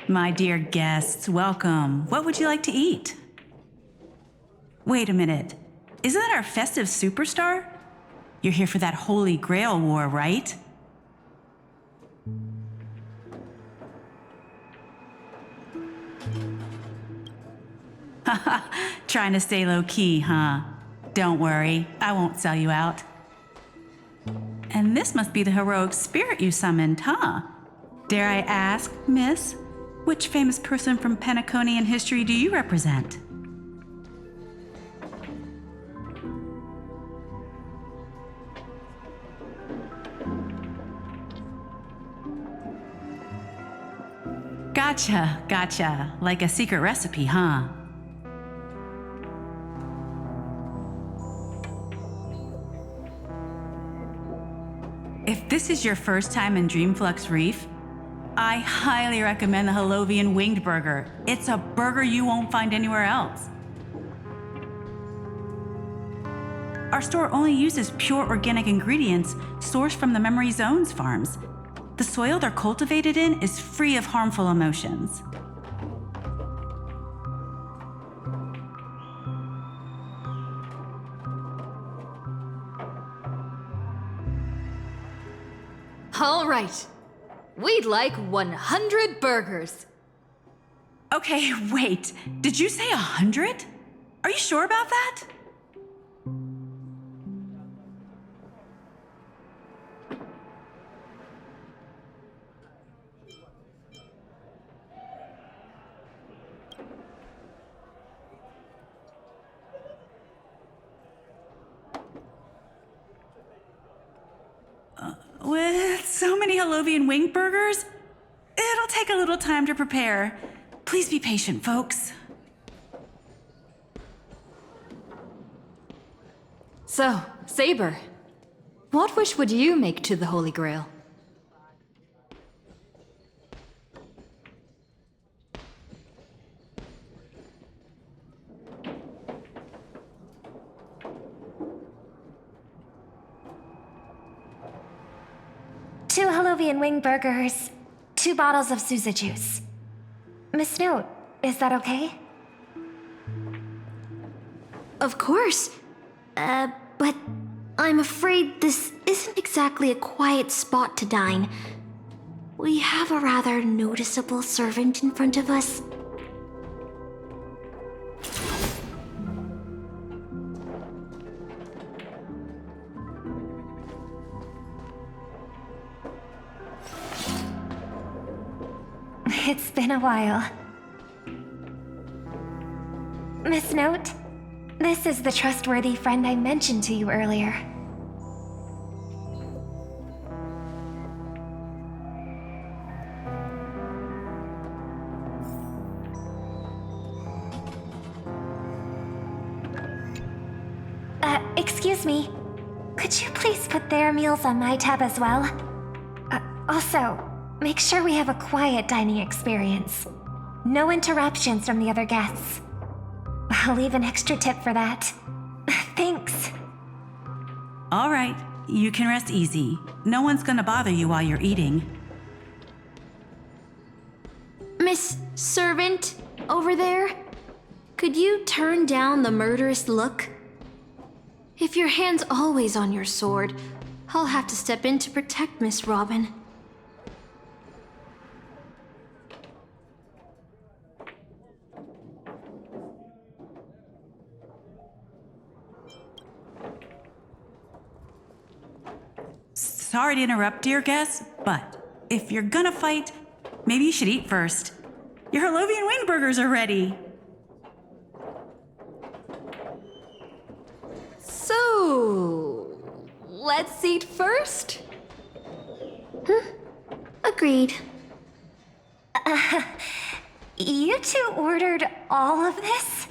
My dear guests, welcome. What would you like to eat? Wait a minute. Isn't that our festive superstar? You're here for that Holy Grail War, right? Trying to stay low-key, huh? Don't worry, I won't sell you out. And this must be the heroic spirit you summoned, huh? Dare I ask, miss, which famous person from Penaconian history do you represent? Gotcha. Like a secret recipe, huh? If this is your first time in Dreamflux Reef, I highly recommend the Halovian Winged Burger. It's a burger you won't find anywhere else. Our store only uses pure organic ingredients sourced from the Memory Zones farms. The soil they're cultivated in is free of harmful emotions. All right. We'd like 100 burgers. Okay, wait. Did you say 100? Are you sure about that? With so many Halovian winged burgers, it'll take a little time to prepare. Please be patient, folks. So, Saber, what wish would you make to the Holy Grail? Two Halovian wing burgers, 2 bottles of Suza juice. Miss Note, is that okay? Of course. But I'm afraid this isn't exactly a quiet spot to dine. We have a rather noticeable servant in front of us. It's been a while. Miss Note, this is the trustworthy friend I mentioned to you earlier. Excuse me. Could you please put their meals on my tab as well? Also, make sure we have a quiet dining experience. No interruptions from the other guests. I'll leave an extra tip for that. Thanks. All right, you can rest easy. No one's gonna bother you while you're eating. Miss Servant, over there? Could you turn down the murderous look? If your hand's always on your sword, I'll have to step in to protect Miss Robin. Sorry to interrupt, dear guest, but if you're gonna fight, maybe you should eat first. Your Halovian wing burgers are ready. So, let's eat first? Agreed. You two ordered all of this?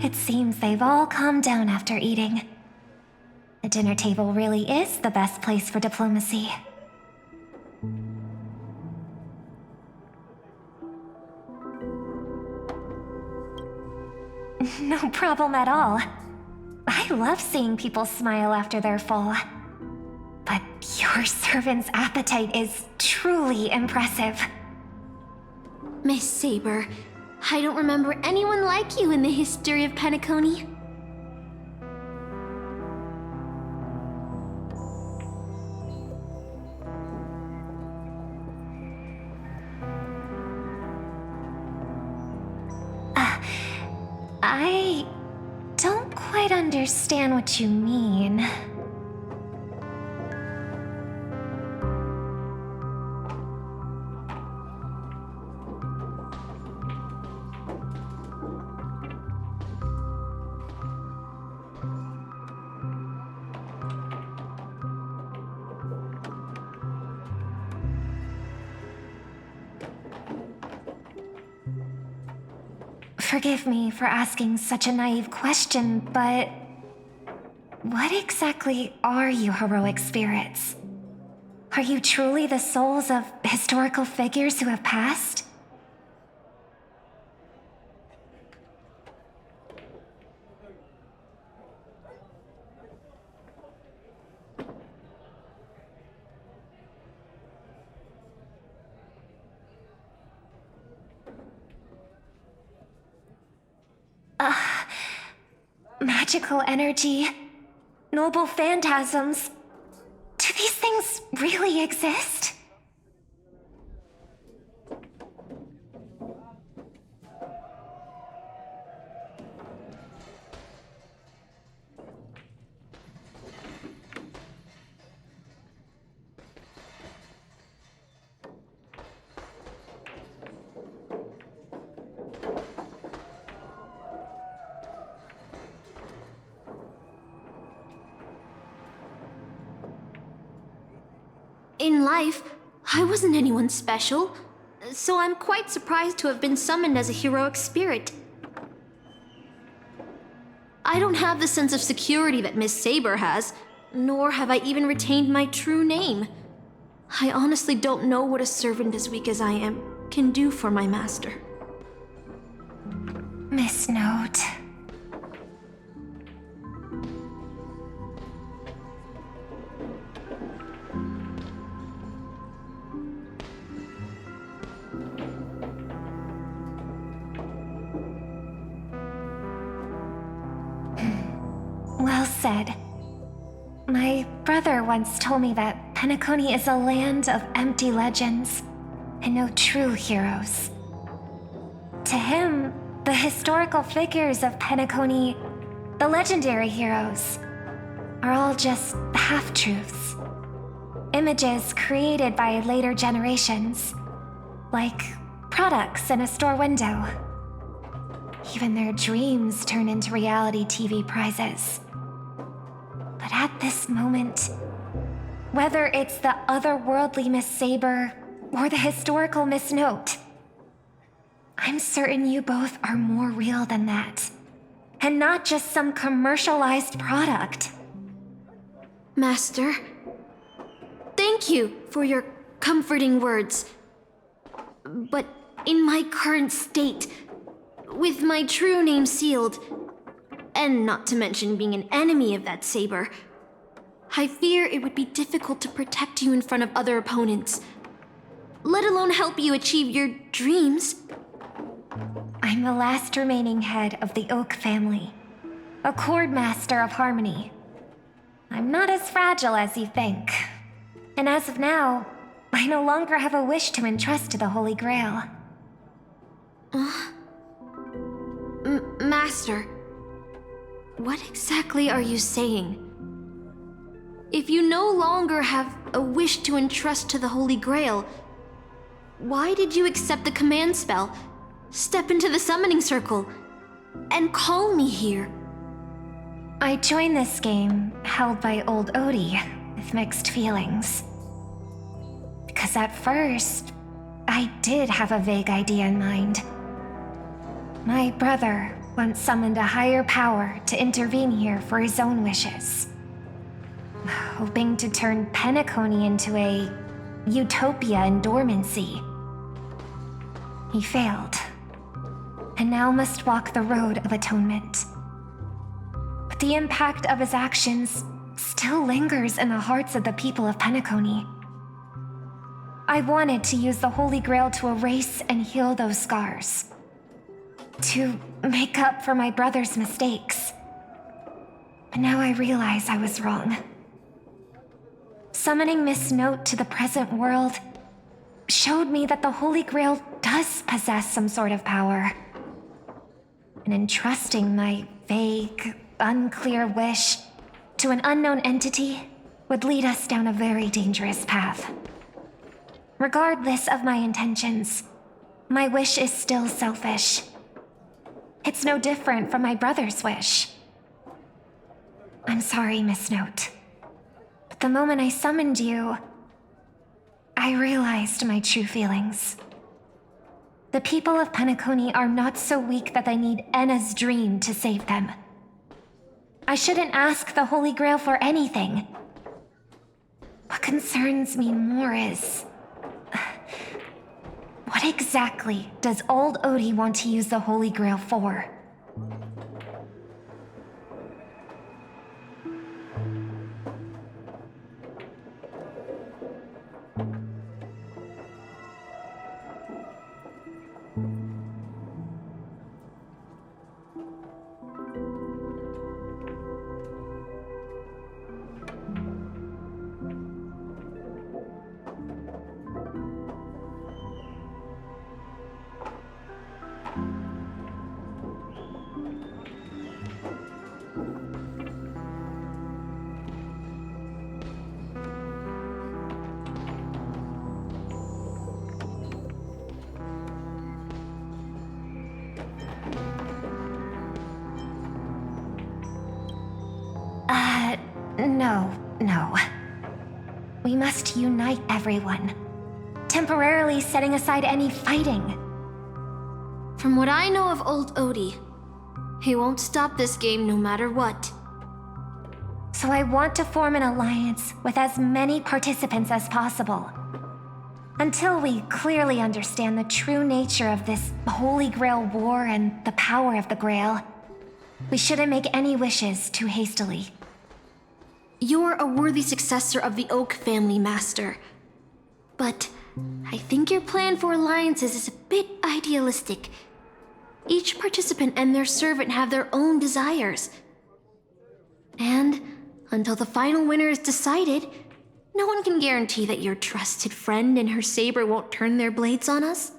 It seems they've all calmed down after eating. The dinner table really is the best place for diplomacy. No problem at all. I love seeing people smile after they're full. But your servant's appetite is truly impressive. Miss Saber, I don't remember anyone like you in the history of Penacony. I don't quite understand what you mean. Forgive me for asking such a naive question, but what exactly are you heroic spirits? Are you truly the souls of historical figures who have passed? Magical energy, noble phantasms. Do these things really exist? In life, I wasn't anyone special, so I'm quite surprised to have been summoned as a heroic spirit. I don't have the sense of security that Miss Saber has, nor have I even retained my true name. I honestly don't know what a servant as weak as I am can do for my master. Miss Note. Well said. My brother once told me that Penacony is a land of empty legends and no true heroes. To him, the historical figures of Penacony, the legendary heroes, are all just half-truths. Images created by later generations, like products in a store window. Even their dreams turn into reality TV prizes. But at this moment, whether it's the otherworldly Miss Saber or the historical Miss Note, I'm certain you both are more real than that, and not just some commercialized product. Master, thank you for your comforting words. But in my current state, with my true name sealed, and not to mention being an enemy of that saber, I fear it would be difficult to protect you in front of other opponents, let alone help you achieve your dreams. I'm the last remaining head of the Oak family, a Chord Master of Harmony. I'm not as fragile as you think, and as of now, I no longer have a wish to entrust to the Holy Grail. Master, what exactly are you saying? If you no longer have a wish to entrust to the Holy Grail, why did you accept the command spell, step into the summoning circle, and call me here? I joined this game, held by old Odie, with mixed feelings. Because at first, I did have a vague idea in mind. My brother once summoned a higher power to intervene here for his own wishes, hoping to turn Penacony into a utopia in dormancy. He failed, and now must walk the road of atonement. But the impact of his actions still lingers in the hearts of the people of Penacony. I wanted to use the Holy Grail to erase and heal those scars, to make up for my brother's mistakes. But now I realize I was wrong. Summoning Miss Note to the present world showed me that the Holy Grail does possess some sort of power. And entrusting my vague, unclear wish to an unknown entity would lead us down a very dangerous path. Regardless of my intentions, my wish is still selfish. It's no different from my brother's wish. I'm sorry, Miss Note. But the moment I summoned you, I realized my true feelings. The people of Penacony are not so weak that they need Enna's dream to save them. I shouldn't ask the Holy Grail for anything. What concerns me more is... what exactly does old Odie want to use the Holy Grail for? No. We must unite everyone. temporarily setting aside any fighting. From what I know of old Odie, he won't stop this game no matter what. So I want to form an alliance with as many participants as possible. Until we clearly understand the true nature of this Holy Grail war and the power of the Grail, we shouldn't make any wishes too hastily. You're a worthy successor of the Oak family, Master. But I think your plan for alliances is a bit idealistic. Each participant and their servant have their own desires. And until the final winner is decided, no one can guarantee that your trusted friend and her saber won't turn their blades on us.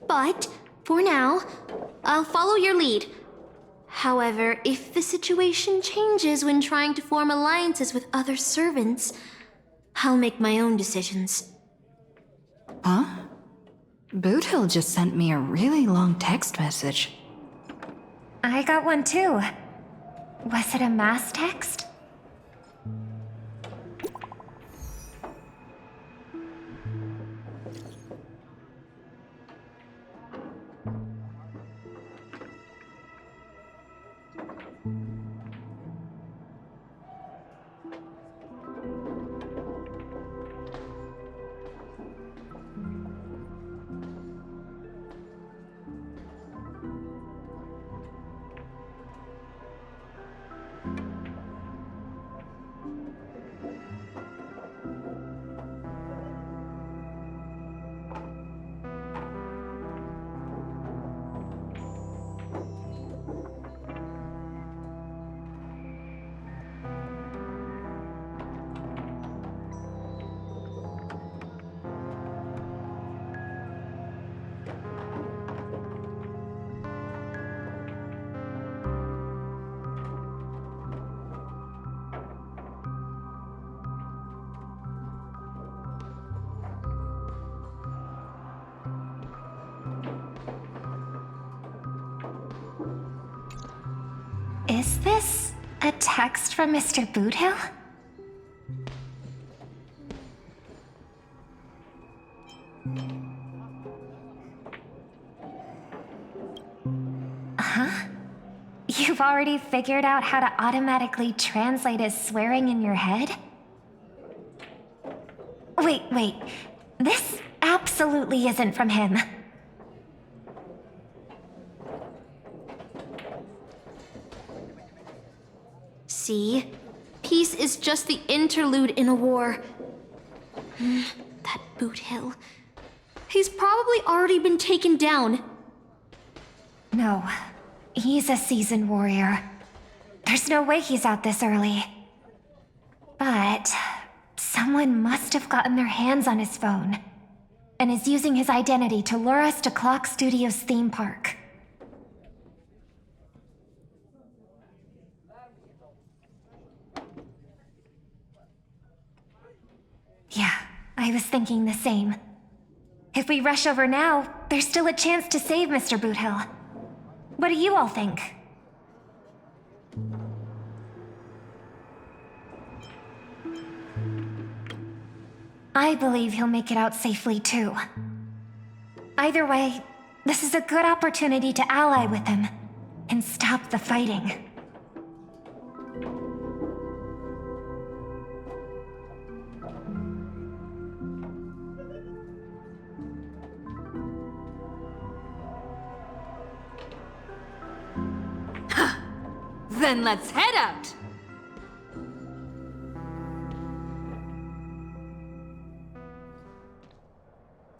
But, for now, I'll follow your lead. However, if the situation changes when trying to form alliances with other servants, I'll make my own decisions. Huh? Boothill just sent me a really long text message. I got one too. Was it a mass text? Is this a text from Mr. Boothill? Huh? You've already figured out how to automatically translate his swearing in your head? Wait. This absolutely isn't from him. See? Peace is just the interlude in a war. That Boothill. He's probably already been taken down. No, he's a seasoned warrior. There's no way he's out this early. But someone must have gotten their hands on his phone and is using his identity to lure us to Clock Studios theme park. Yeah, I was thinking the same. If we rush over now, there's still a chance to save Mr. Boothill. What do you all think? I believe he'll make it out safely too. Either way, this is a good opportunity to ally with him and stop the fighting. Then let's head out!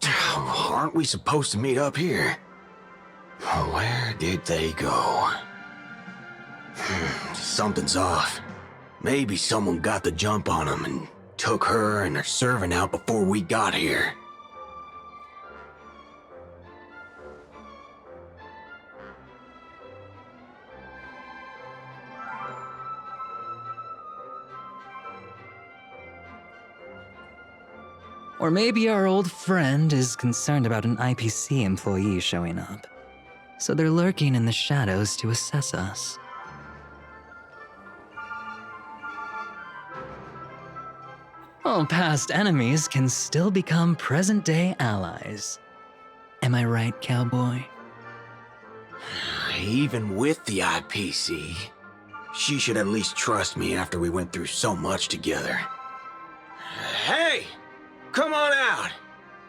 Aren't we supposed to meet up here? Where did they go? Something's off. Maybe someone got the jump on them and took her and her servant out before we got here. Or maybe our old friend is concerned about an IPC employee showing up. So they're lurking in the shadows to assess us. Oh, past enemies can still become present-day allies. Am I right, cowboy? Even with the IPC, she should at least trust me after we went through so much together. Hey! Come on out!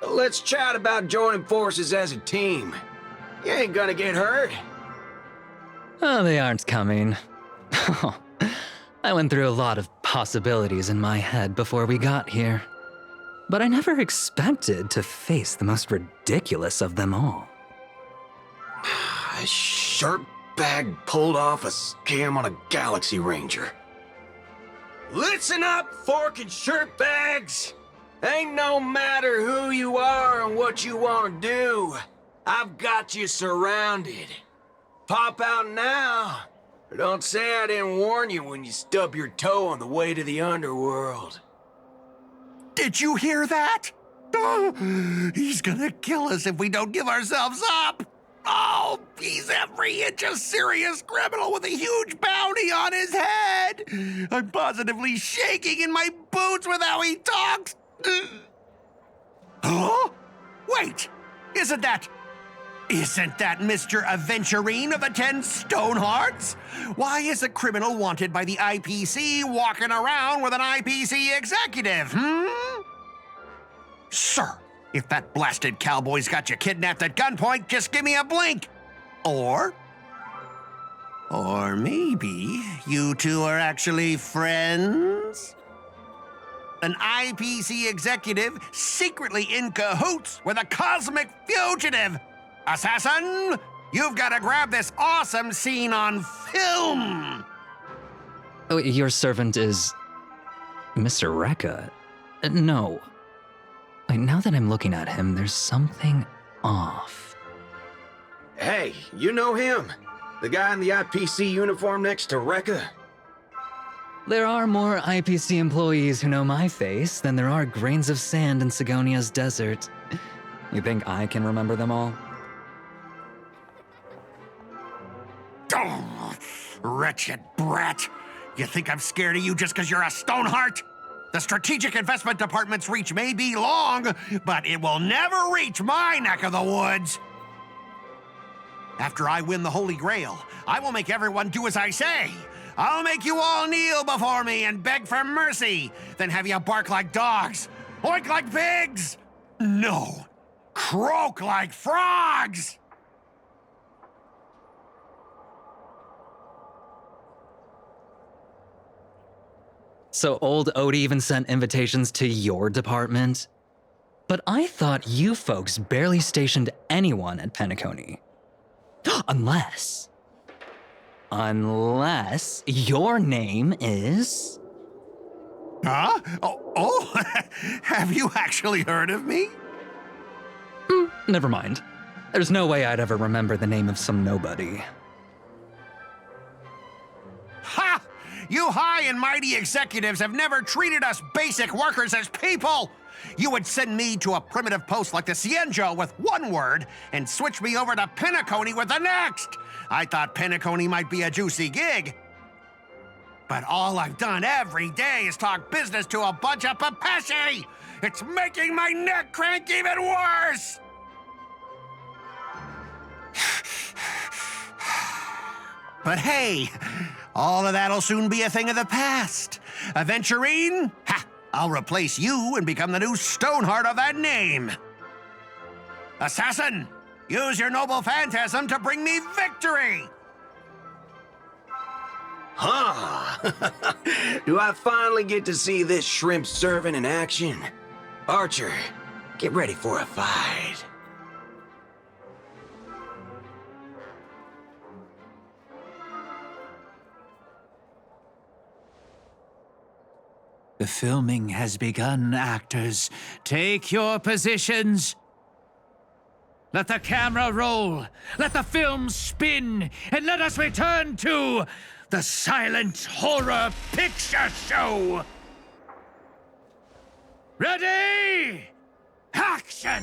Let's chat about joining forces as a team. You ain't gonna get hurt. Oh, they aren't coming. I went through a lot of possibilities in my head before we got here. But I never expected to face the most ridiculous of them all. A shirt bag pulled off a scam on a Galaxy Ranger. Listen up, fork and shirt bags! Ain't no matter who you are and what you want to do. I've got you surrounded. Pop out now. Or don't say I didn't warn you when you stub your toe on the way to the underworld. Did you hear that? Oh, he's gonna kill us if we don't give ourselves up. Oh, he's every inch a serious criminal with a huge bounty on his head. I'm positively shaking in my boots with how he talks. Huh? Wait, isn't that Mr. Aventurine of the 10 Stonehearts? Why is a criminal wanted by the IPC walking around with an IPC executive, Sir, if that blasted cowboy's got you kidnapped at gunpoint, just give me a blink. Or maybe you two are actually friends? An IPC executive secretly in cahoots with a cosmic fugitive. Assassin, you've got to grab this awesome scene on film. Oh, your servant is Mr. Rekka? No. Wait, now that I'm looking at him, there's something off. Hey, you know him? The guy in the IPC uniform next to Rekka? There are more IPC employees who know my face than there are grains of sand in Sigonia's desert. You think I can remember them all? Oh, wretched brat. You think I'm scared of you just because you're a Stoneheart? The Strategic Investment Department's reach may be long, but it will never reach my neck of the woods. After I win the Holy Grail, I will make everyone do as I say. I'll make you all kneel before me and beg for mercy, then have you bark like dogs, oink like pigs. No, croak like frogs. So old Odie even sent invitations to your department? But I thought you folks barely stationed anyone at Penacony. Unless your name is... Huh? Oh, have you actually heard of me? Never mind. There's no way I'd ever remember the name of some nobody. Ha! You high and mighty executives have never treated us basic workers as people! You would send me to a primitive post like the Cienjo with one word and switch me over to Penacony with the next! I thought Penacony might be a juicy gig. But all I've done every day is talk business to a bunch of papashi! It's making my neck crank even worse! But hey, all of that'll soon be a thing of the past. Aventurine? Ha! I'll replace you and become the new Stoneheart of that name. Assassin, use your noble phantasm to bring me victory! Huh? Do I finally get to see this shrimp servant in action? Archer, get ready for a fight. The filming has begun, actors. Take your positions. Let the camera roll. Let the film spin. And let us return to the silent horror picture show. Ready? Action!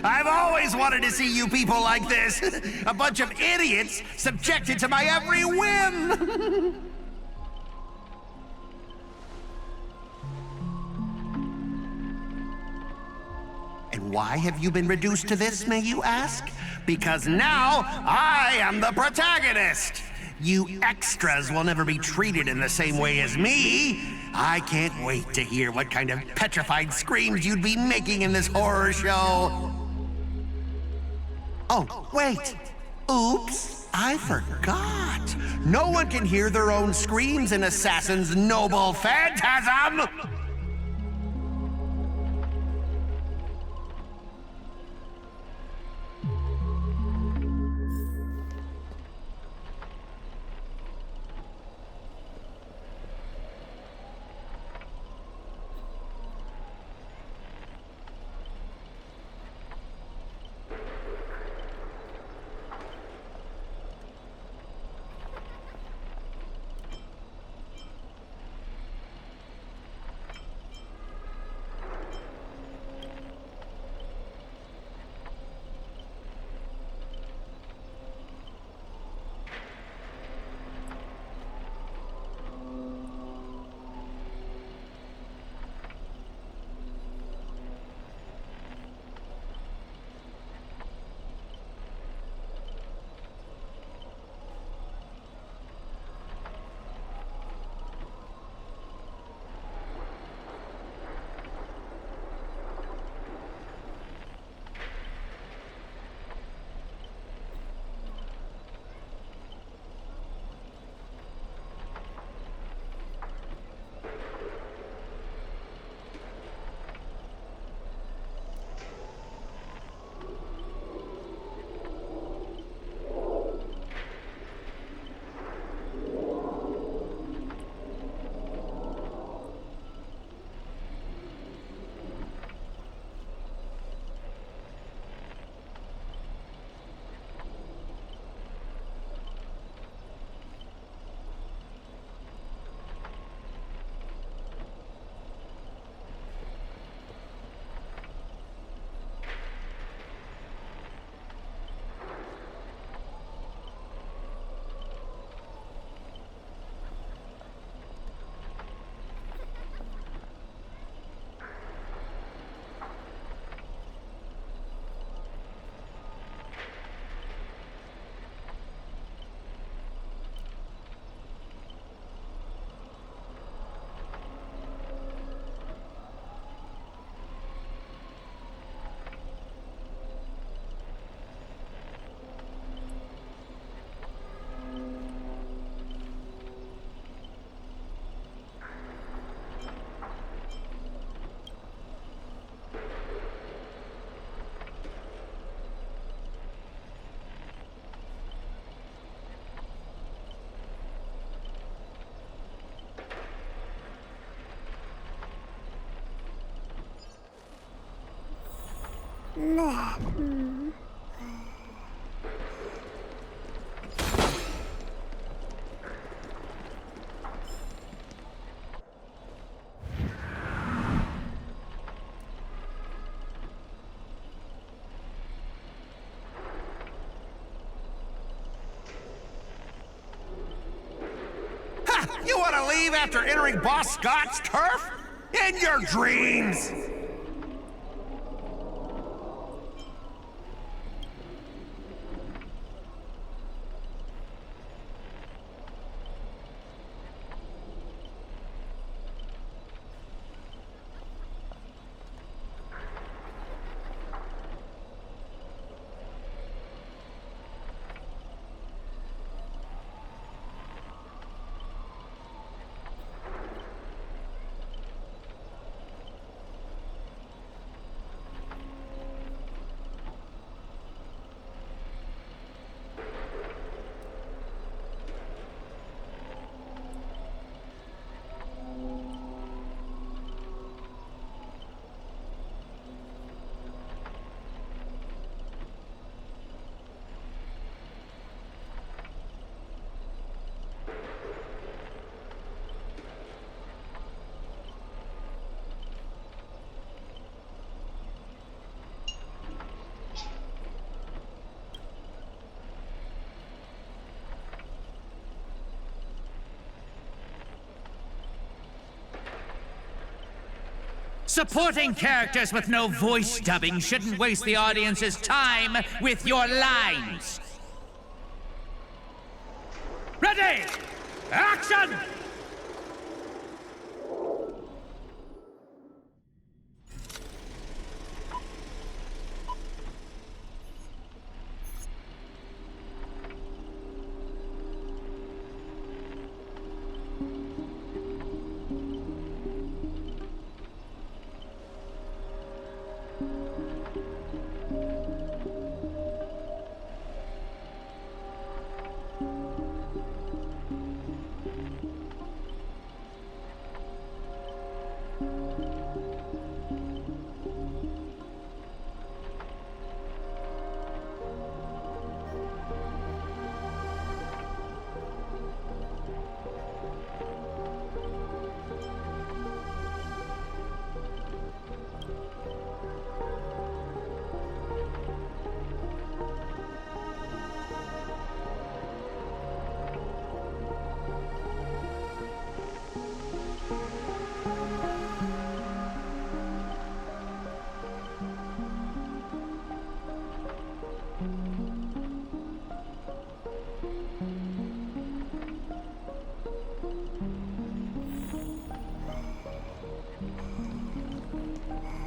I've always wanted to see you people like this. A bunch of idiots subjected to my every whim. And why have you been reduced to this, may you ask? Because now I am the protagonist. You extras will never be treated in the same way as me. I can't wait to hear what kind of petrified screams you'd be making in this horror show. Oh, wait. Oops, I forgot. No one can hear their own screams in Assassin's Noble Phantasm. You want to leave after entering Boss Scott's turf? In your dreams! Supporting characters with no voice dubbing shouldn't waste the audience's time with your lines. Ready! Action!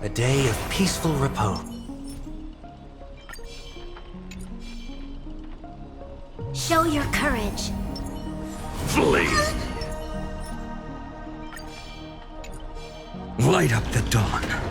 A day of peaceful repose. Show your courage. Flee! Light up the dawn.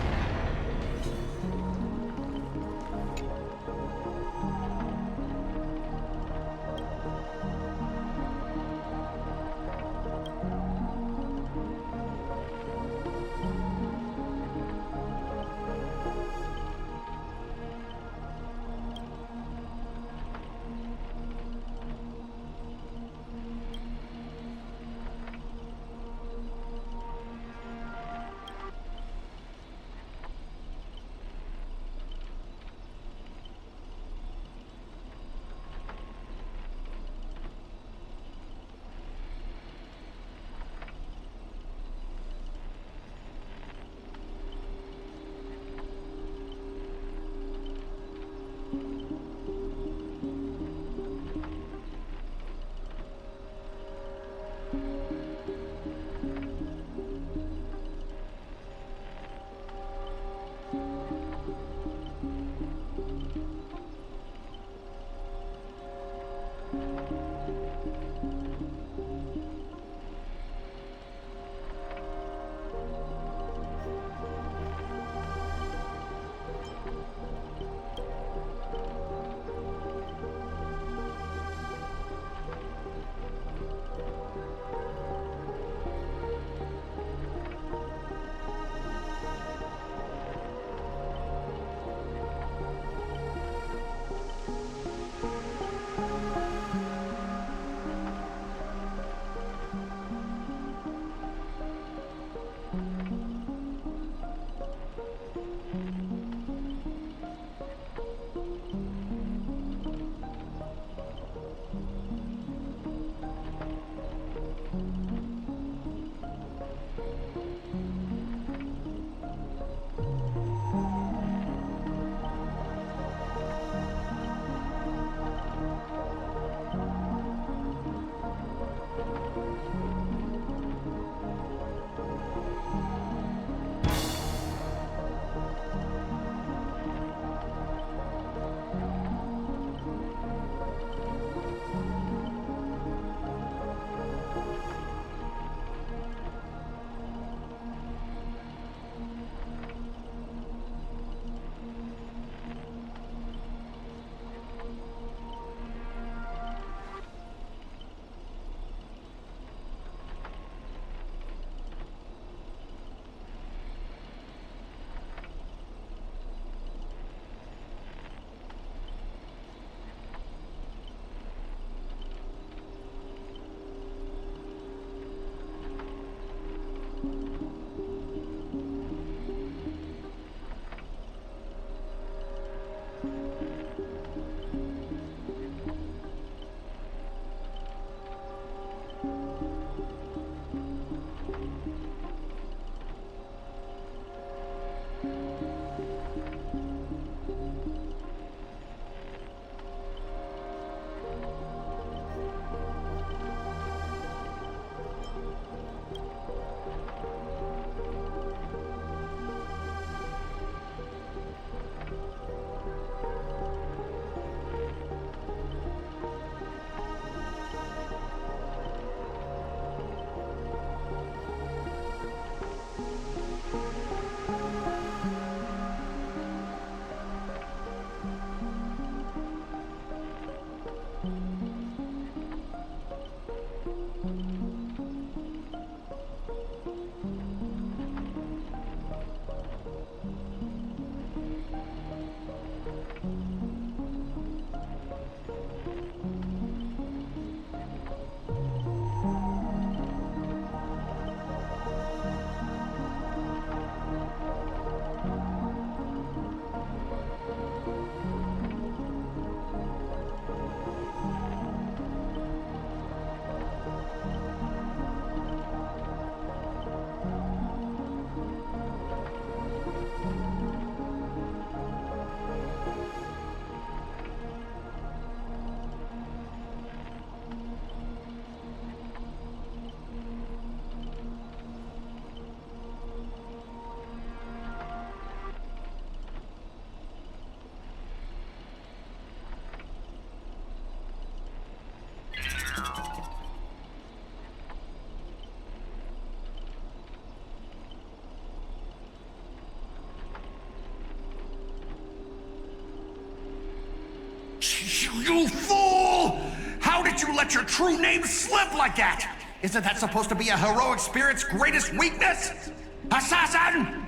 You fool! How did you let your true name slip like that? Isn't that supposed to be a heroic spirit's greatest weakness? Assassin!